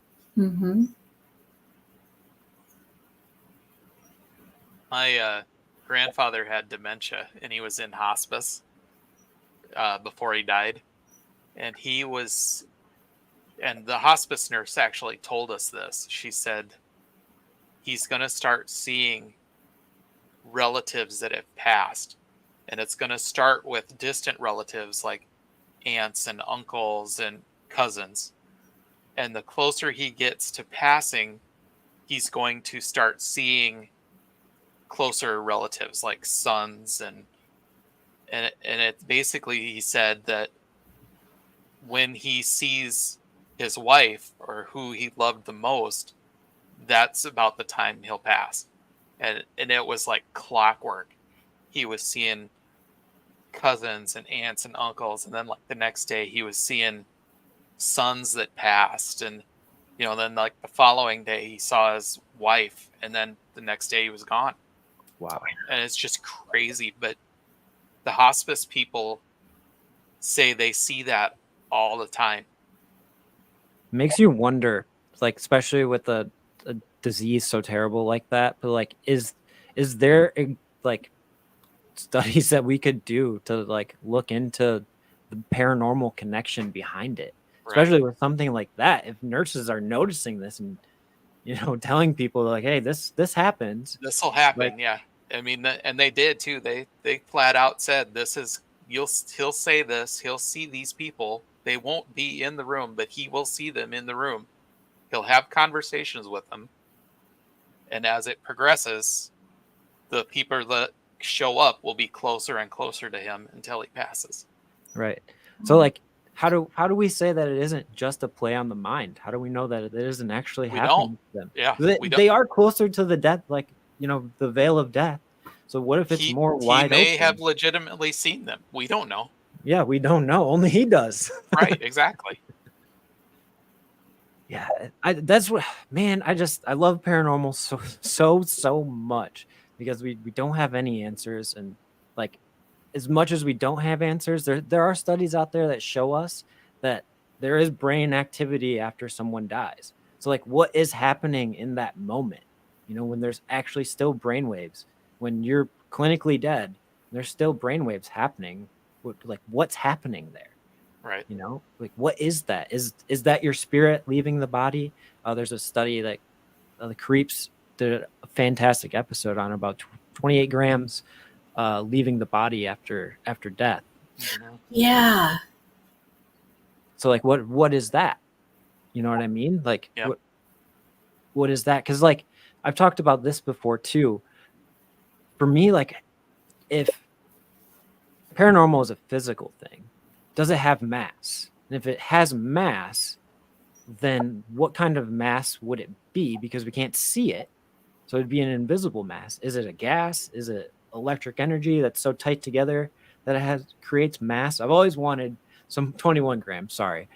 My grandfather had dementia, and he was in hospice before he died. And and the hospice nurse actually told us this. She said he's going to start seeing relatives that have passed. And it's going to start with distant relatives like aunts and uncles and cousins. And the closer he gets to passing, he's going to start seeing closer relatives like sons and it basically, he said that when he sees his wife or who he loved the most, that's about the time he'll pass. And it was like clockwork. He was seeing cousins and aunts and uncles, and then like the next day he was seeing sons that passed. And Then like the following day he saw his wife, and then the next day he was gone. Wow. And it's just crazy. But the hospice people say they see that all the time. Makes you wonder, like, especially with a disease so terrible like that, but like, is there like studies that we could do to like look into the paranormal connection behind it, especially with something like that? If nurses are noticing this and telling people like, hey, this happens, This will happen. like, Yeah. I mean, and they did too. They flat out said, this is, he'll say this, he'll see these people. They won't be in the room, but he will see them in the room. He'll have conversations with them. And as it progresses, the people that show up will be closer and closer to him until he passes. right. So like, how do we say that it isn't just a play on the mind? How do we know that it isn't actually happening to them? Yeah, they are closer to the death, like, the veil of death. So what if it's more wide open? He may have legitimately seen them. We don't know. Yeah, we don't know. Only he does. Right, exactly. Yeah, that's what, man, I love paranormal so much, because we don't have any answers. And like, as much as we don't have answers, there are studies out there that show us that there is brain activity after someone dies. So like, what is happening in that moment? When there's actually still brain waves, when you're clinically dead, there's still brain waves happening. What's happening there? Right. Like, what is that? Is that your spirit leaving the body? There's a study that the Creeps did a fantastic episode on, about 28 grams leaving the body after death. Yeah. So like, what is that? You know what I mean? Like, yep. what is that? Because like, I've talked about this before too. For me, like, if paranormal is a physical thing, does it have mass? And if it has mass, then what kind of mass would it be? Because we can't see it. So it'd be an invisible mass. Is it a gas? Is it electric energy that's so tight together that it creates mass? I've always wanted some 21 grams, sorry.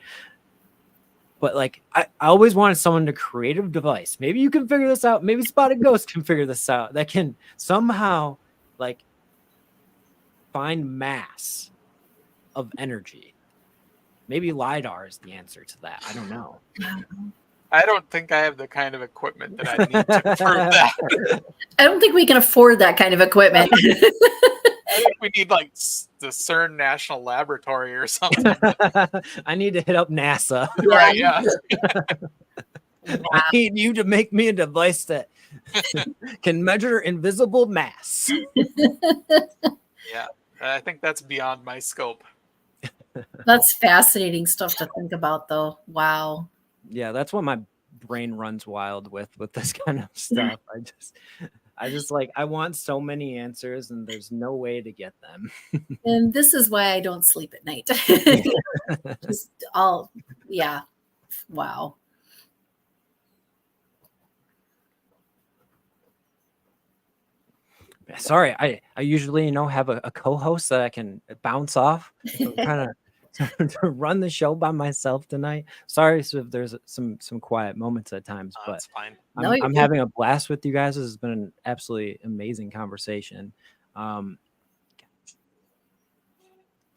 But like, I always wanted someone to create a device. Maybe you can figure this out. Maybe Spotted Ghost can figure this out. That can somehow like find mass of energy. Maybe LiDAR is the answer to that. I don't know. I don't think I have the kind of equipment that I need to prove that. I don't think we can afford that kind of equipment. I think we need like the CERN National Laboratory or something. I need to hit up NASA. Right, yeah. I need you to make me a device that can measure invisible mass. Yeah, I think that's beyond my scope. That's fascinating stuff to think about, though. Wow. Yeah, that's what my brain runs wild with this kind of stuff. I just like, I want so many answers, and there's no way to get them. And this is why I don't sleep at night. Just yeah. Wow. Sorry, I usually have a co-host that I can bounce off. I'm trying to run the show by myself tonight. Sorry if there's some quiet moments at times, but that's fine. I'm having a blast with you guys. This has been an absolutely amazing conversation. Do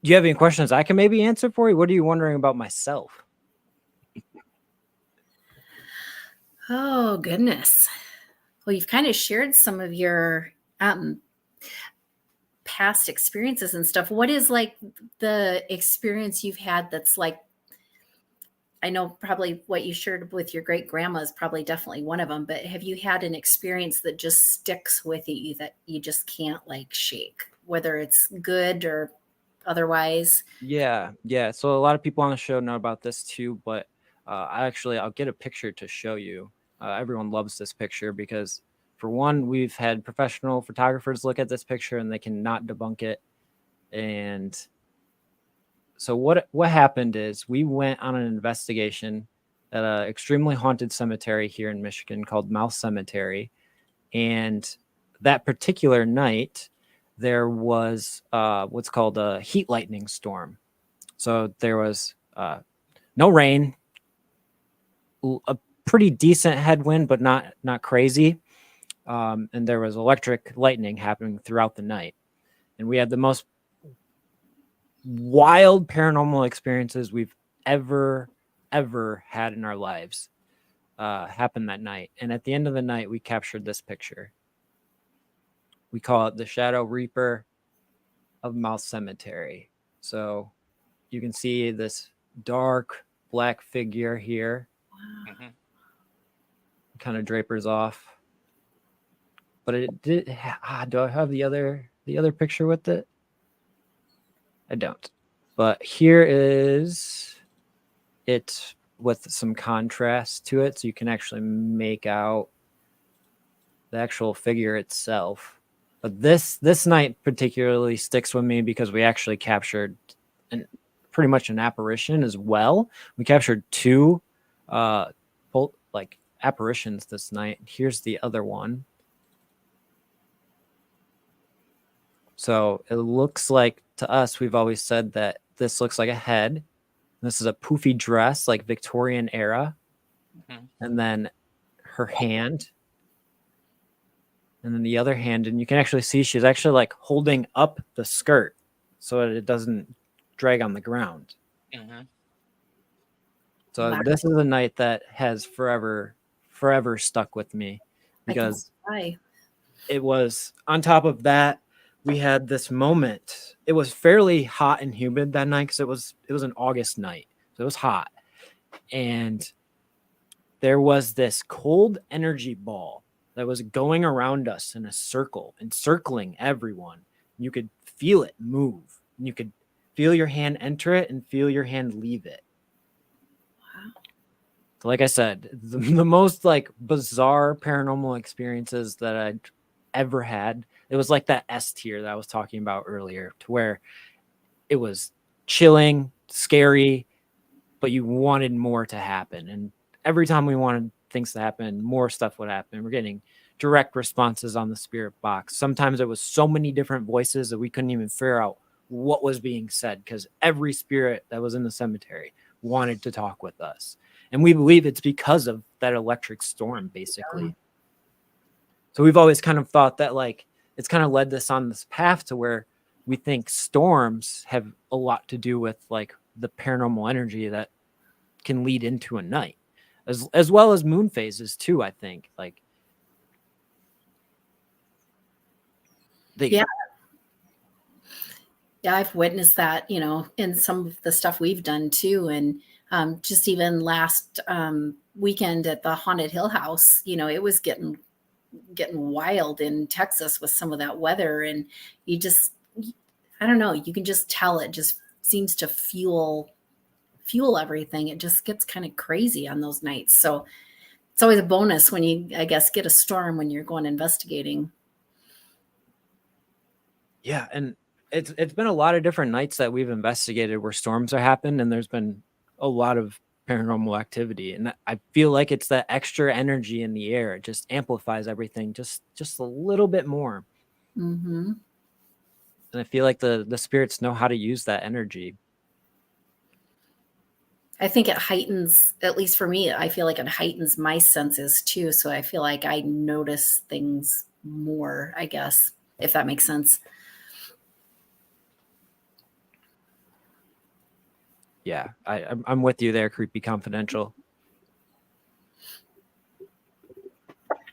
you have any questions I can maybe answer for you? What are you wondering about myself? Oh, goodness. Well, you've kind of shared some of your past experiences and stuff. What is like the experience you've had that's like, I know probably what you shared with your great grandma is probably definitely one of them, but have you had an experience that just sticks with you that you just can't like shake, whether it's good or otherwise? Yeah. So a lot of people on the show know about this too, but I'll get a picture to show you. Everyone loves this picture because, for one, we've had professional photographers look at this picture and they cannot debunk it. And so what happened is we went on an investigation at an extremely haunted cemetery here in Michigan called Mouth Cemetery. And that particular night, there was what's called a heat lightning storm. So there was no rain, pretty decent headwind, but not crazy. And there was electric lightning happening throughout the night. And we had the most wild paranormal experiences we've ever had in our lives happen that night. And at the end of the night, we captured this picture. We call it the Shadow Reaper of Mouth Cemetery. So you can see this dark black figure here. Mhm. Kind of drapers off. But it did. Do I have the other picture with it? I don't. But here is it with some contrast to it, so you can actually make out the actual figure itself. But this night particularly sticks with me because we actually captured pretty much an apparition as well. We captured two like apparitions this night. Here's the other one. So it looks like, to us, we've always said that this looks like a head. This is a poofy dress, like Victorian era. Mhm. And then her hand. And then the other hand. And you can actually see she's actually like holding up the skirt so that it doesn't drag on the ground. Mhm. So Wow. this is a night that has forever stuck with me because it was, on top of that, we had this moment. It was fairly hot and humid that night because it was an August night. So it was hot. And there was this cold energy ball that was going around us in a circle, encircling everyone. You could feel it move. And you could feel your hand enter it and feel your hand leave it. Wow. So like I said, the most like bizarre paranormal experiences that I'd ever had. It was like that S tier that I was talking about earlier, to where it was chilling, scary, but you wanted more to happen. And every time we wanted things to happen, more stuff would happen. We're getting direct responses on the spirit box. Sometimes it was so many different voices that we couldn't even figure out what was being said, because every spirit that was in the cemetery wanted to talk with us. And we believe it's because of that electric storm, basically. So we've always kind of thought that, like, it's kind of led us on this path to where we think storms have a lot to do with like the paranormal energy that can lead into a night, as well as moon phases too. I think like Yeah, I've witnessed that, in some of the stuff we've done too. And just even last weekend at the Haunted Hill House, it was getting wild in Texas with some of that weather. And you just, I don't know, you can just tell it just seems to fuel everything. It just gets kind of crazy on those nights. So it's always a bonus when you, I guess, get a storm when you're going investigating. Yeah, and it's been a lot of different nights that we've investigated where storms have happened, and there's been a lot of paranormal activity. And I feel like it's that extra energy in the air. It just amplifies everything just a little bit more. Mm-hmm. And I feel like the spirits know how to use that energy. I think it heightens, at least for me, I feel like it heightens my senses too. So I feel like I notice things more, I guess, if that makes sense. Yeah, I'm with you there, Creepy Confidential. But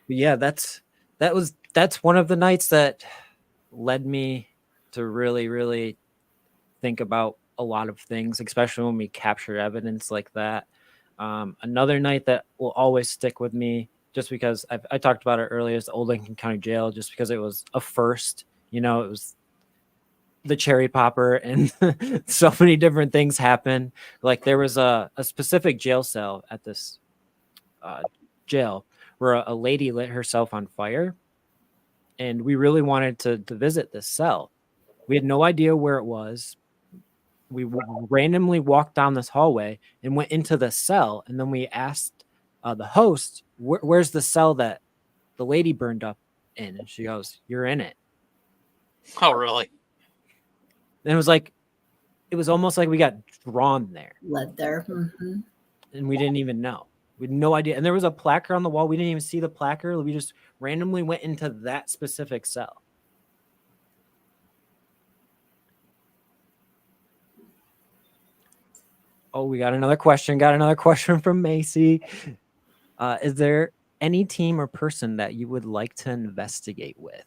yeah, that's one of the nights that led me to really think about a lot of things, especially when we captured evidence like that. Another night that will always stick with me, just because I talked about it earlier, is the Old Lincoln County Jail, just because it was a first. It was the cherry popper, and so many different things happen. Like there was a specific jail cell at this jail where a lady lit herself on fire, and we really wanted to visit this cell. We had no idea where it was. We randomly walked down this hallway and went into the cell, and then we asked the host, where's the cell that the lady burned up in? And she goes, you're in it. Oh, really? And it was almost like we got drawn there. Led there. Mm-hmm. And we didn't even know. We had no idea. And there was a placard on the wall. We didn't even see the placard. We just randomly went into that specific cell. Oh, we got another question. Got another question from Macy. Is there any team or person that you would like to investigate with?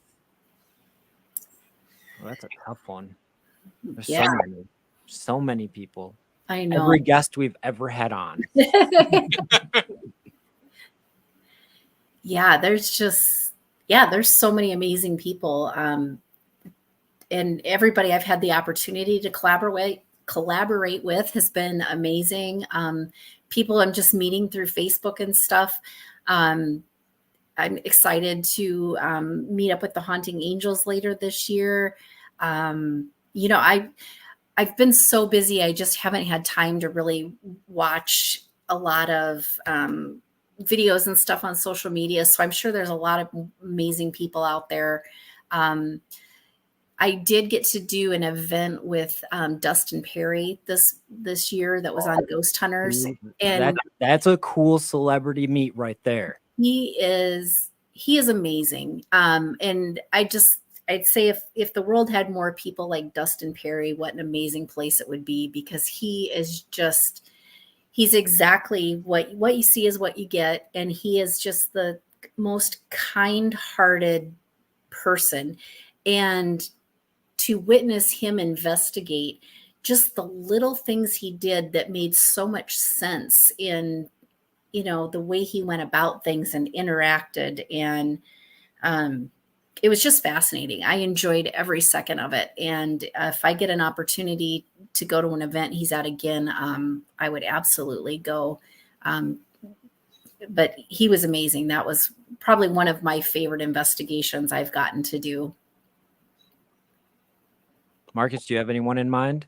Well, that's a tough one. There's so many people. I know. Every guest we've ever had on. Yeah, there's so many amazing people. And everybody I've had the opportunity to collaborate with has been amazing. People I'm just meeting through Facebook and stuff. I'm excited to meet up with the Haunting Angels later this year. You know, I've been so busy. I just haven't had time to really watch a lot of videos and stuff on social media. So I'm sure there's a lot of amazing people out there. I did get to do an event with Dustin Perry this year that was on Ghost Hunters, and that's a cool celebrity meet right there. he is amazing. And I'd say if the world had more people like Dustin Perry, what an amazing place it would be, because he's exactly what you see is what you get, and he is just the most kind-hearted person. And to witness him investigate just the little things he did that made so much sense in, you know, the way he went about things and interacted. And it was just fascinating. I enjoyed every second of it. And if I get an opportunity to go to an event he's at again, I would absolutely go. But he was amazing. That was probably one of my favorite investigations I've gotten to do. Marcus, do you have anyone in mind?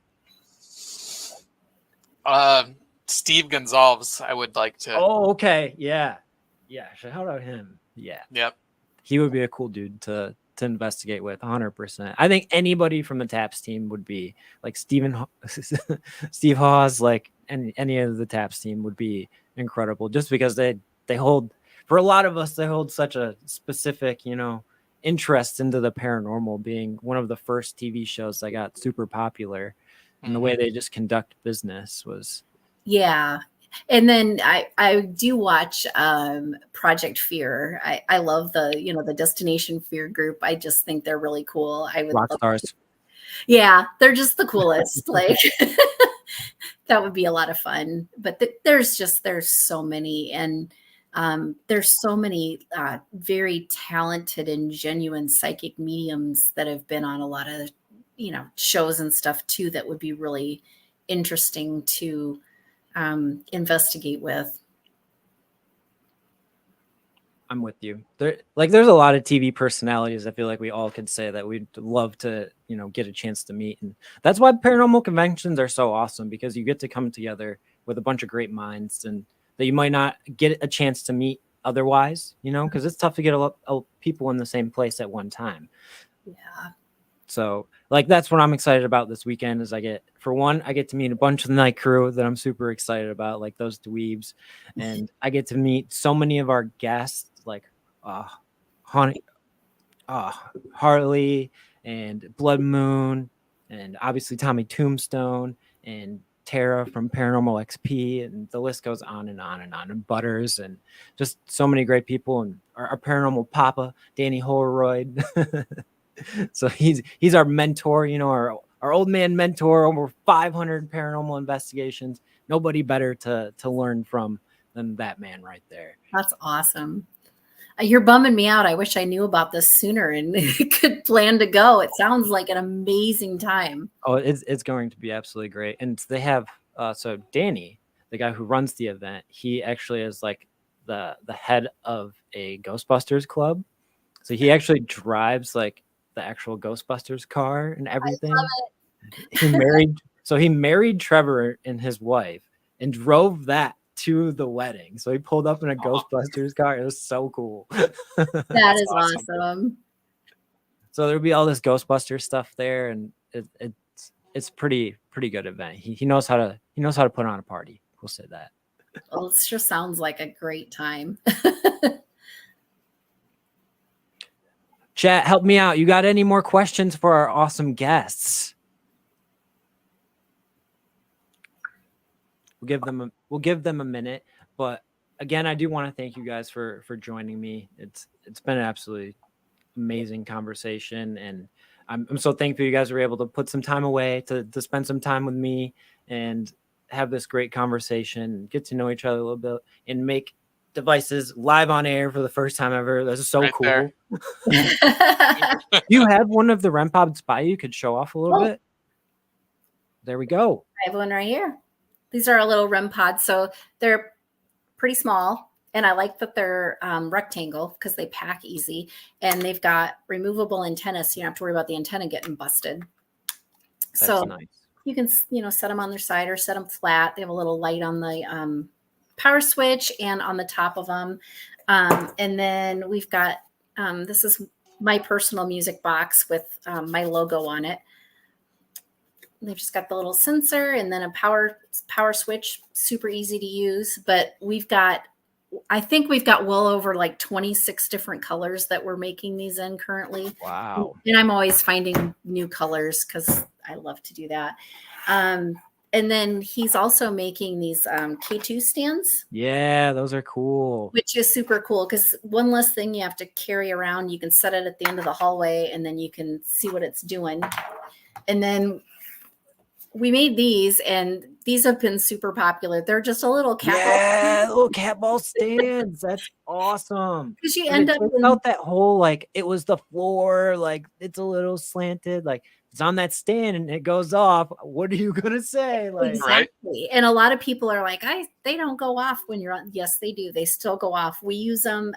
Steve Gonzalez, I would like to. Oh, okay. Yeah. Shout out him. Yeah. Yep. He would be a cool dude to investigate with, 100%. I think anybody from the TAPS team would be like Steve Hawes, like any of the TAPS team would be incredible, just because they hold, for a lot of us, they hold such a specific, you know, interest into the paranormal, being one of the first TV shows that got super popular, and the way they just conduct business was. Yeah. And then I do watch Project Fear. I love the Destination Fear group. I just think they're really cool. I would rock stars. Yeah, they're just the coolest. Like that would be a lot of fun. But there's so many, and there's so many very talented and genuine psychic mediums that have been on a lot of, you know, shows and stuff too, that would be really interesting to investigate with. I'm with you. There's a lot of TV personalities I feel like we all could say that we'd love to, you know, get a chance to meet. And that's why paranormal conventions are so awesome, because you get to come together with a bunch of great minds and that you might not get a chance to meet otherwise, you know, because it's tough to get a lot of people in the same place at one time. Yeah. So like, that's what I'm excited about this weekend is I get to meet a bunch of the night crew that I'm super excited about, like those dweebs. And I get to meet so many of our guests, like Harley and Blood Moon, and obviously Tommy Tombstone and Tara from Paranormal XP, and the list goes on and on and on, and Butters, and just so many great people, and our paranormal papa, Danny Holroyd. So he's our mentor, you know, our old man mentor, over 500 paranormal investigations. Nobody better to learn from than that man right there. That's awesome. You're bumming me out. I wish I knew about this sooner and could plan to go. It sounds like an amazing time. Oh, it's going to be absolutely great. And they have so Danny, the guy who runs the event, he actually is like the head of a Ghostbusters club. So he actually drives like the actual Ghostbusters car and everything. He married Trevor and his wife and drove that to the wedding. So he pulled up in a Ghostbusters car. It was so cool. That is awesome. So there'll be all this Ghostbuster stuff there, and it's pretty good event. He knows how to put on a party. We'll say that. Well, it just sounds like a great time. Chat, help me out. You got any more questions for our awesome guests? We'll give them a minute, but again, I do want to thank you guys for joining me. It's been an absolutely amazing conversation, and I'm so thankful you guys were able to put some time away to spend some time with me and have this great conversation, get to know each other a little bit, and make devices live on air for the first time ever. This is so Right cool. there. You have one of the REM pods by you? Could show off a little bit. There we go. I have one right here. These are a little REM pods, so they're pretty small. And I like that they're rectangle because they pack easy. And they've got removable antennas, so you don't have to worry about the antenna getting busted. That's so nice. You can, set them on their side or set them flat. They have a little light on the power switch and on the top of them. And then we've got, this is my personal music box with my logo on it. They've just got the little sensor and then a power switch, super easy to use. But I think we've got well over like 26 different colors that we're making these in currently. Wow. And I'm always finding new colors because I love to do that. And then he's also making these K2 stands. Yeah, those are cool. Which is super cool because one less thing you have to carry around. You can set it at the end of the hallway and then you can see what it's doing. And then we made these, and these have been super popular. They're just a little cat ball. Little cat ball stands. That's awesome. Because you end up out that whole, like, it was the floor, like it's a little slanted, like it's on that stand and it goes off. What are you gonna say? Like, exactly. Right. And a lot of people are like, they don't go off when you're on. Yes, they do. They still go off. We use them.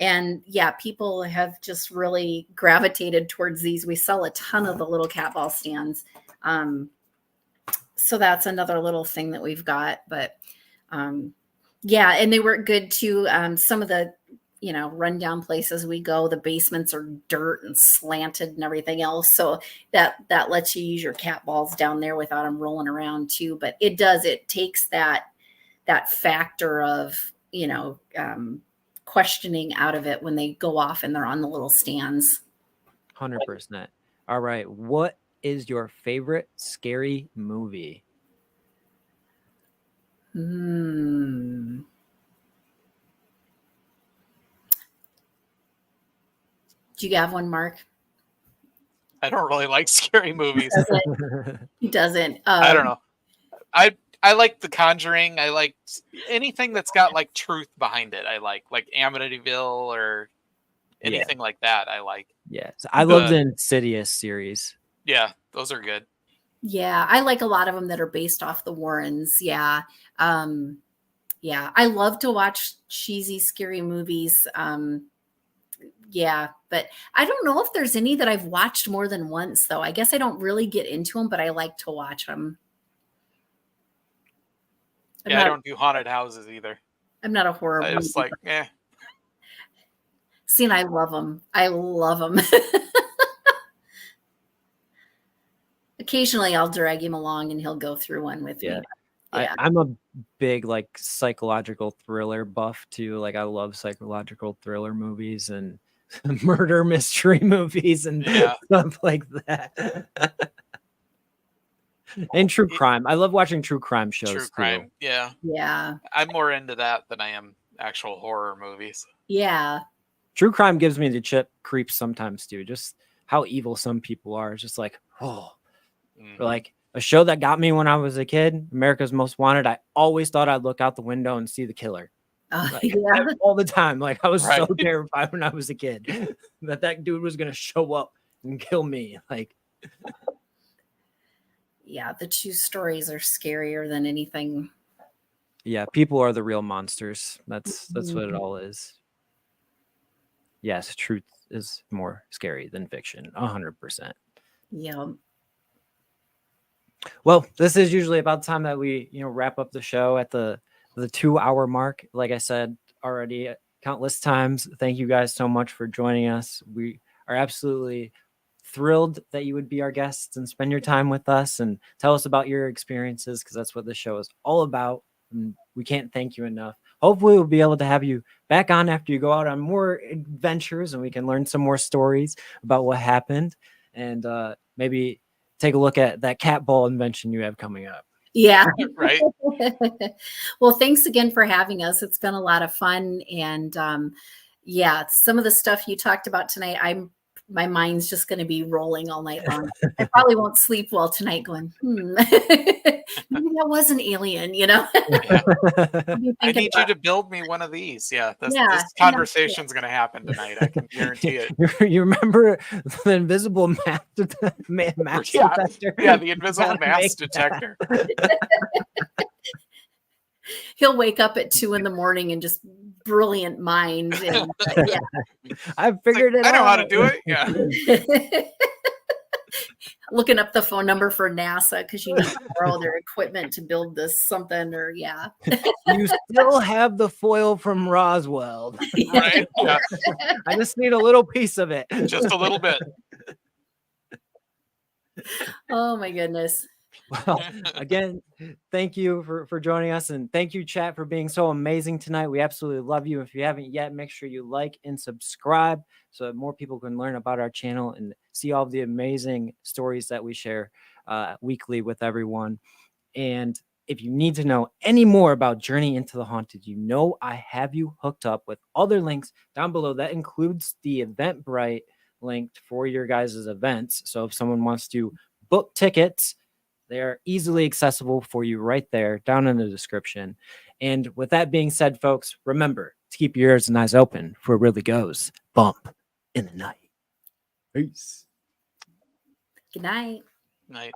And yeah, people have just really gravitated towards these. We sell a ton of the little cat ball stands. So that's another little thing that we've got, but, yeah, and they work good too. Some of the, rundown places we go, the basements are dirt and slanted and everything else. So that lets you use your cat balls down there without them rolling around too. But it takes that factor of, questioning out of it when they go off and they're on the little stands. 100%. All right. What is your favorite scary movie? Do you have one, Mark? I don't really like scary movies. He doesn't. I don't know. I like The Conjuring. I like anything that's got like truth behind it. I like Amityville or anything like that. I like. Yeah, so I love the Insidious series. Yeah, those are good. Yeah, I like a lot of them that are based off the Warrens. Yeah. Yeah, I love to watch cheesy, scary movies. Yeah, but I don't know if there's any that I've watched more than once, though. I guess I don't really get into them, but I like to watch them. I don't do haunted houses either. I'm not a horror movie. It's like, eh. See, and I love them. I love them. Occasionally I'll drag him along and he'll go through one with me. Yeah. I'm a big like psychological thriller buff too. Like I love psychological thriller movies and murder mystery movies and stuff like that. And true crime. I love watching true crime shows. True crime. Too. Yeah. I'm more into that than I am actual horror movies. Yeah. True crime gives me the creeps sometimes too. Just how evil some people are. It's just like, like a show that got me when I was a kid, America's Most Wanted. I always thought I'd look out the window and see the killer. All the time. Like I was so terrified when I was a kid that dude was going to show up and kill me. Like, yeah, the two stories are scarier than anything. Yeah, people are the real monsters. That's what it all is. Yes, truth is more scary than fiction. 100%. Yeah. Well, this is usually about the time that we, wrap up the show at the 2-hour mark. Like I said already countless times, thank you guys so much for joining us. We are absolutely thrilled that you would be our guests and spend your time with us and tell us about your experiences, because that's what the show is all about. And we can't thank you enough. Hopefully, we'll be able to have you back on after you go out on more adventures and we can learn some more stories about what happened and maybe take a look at that cat ball invention you have coming up. Yeah. Right. Well, thanks again for having us. It's been a lot of fun. And yeah, some of the stuff you talked about tonight, my mind's just going to be rolling all night long. I probably won't sleep well tonight going, maybe that was an alien, you know? Yeah. I'll be I thinking need you about- to build me one of these. Yeah, this Yeah, conversation's going to happen tonight. I can guarantee it. You remember the invisible math detector? Yeah, the invisible Gotta mass make detector. He'll wake up at 2 a.m. and just brilliant mind. And yeah. I figured it I out. know how to do it. Yeah. Looking up the phone number for NASA because you need to borrow their equipment to build this something, or yeah. You still have the foil from Roswell. Right. Yeah. I just need a little piece of it. Just a little bit. Oh my goodness. Well, again, thank you for joining us, and thank you, chat, for being so amazing tonight. We absolutely love you. If you haven't yet, make sure you like and subscribe so that more people can learn about our channel and see all the amazing stories that we share weekly with everyone. And if you need to know any more about Journey into the Haunted, you know I have you hooked up with other links down below. That includes the Eventbrite link for your guys' events. So if someone wants to book tickets, they are easily accessible for you right there down in the description. And with that being said, folks, remember to keep your ears and eyes open for it really goes bump in the night. Peace. Good night. Night.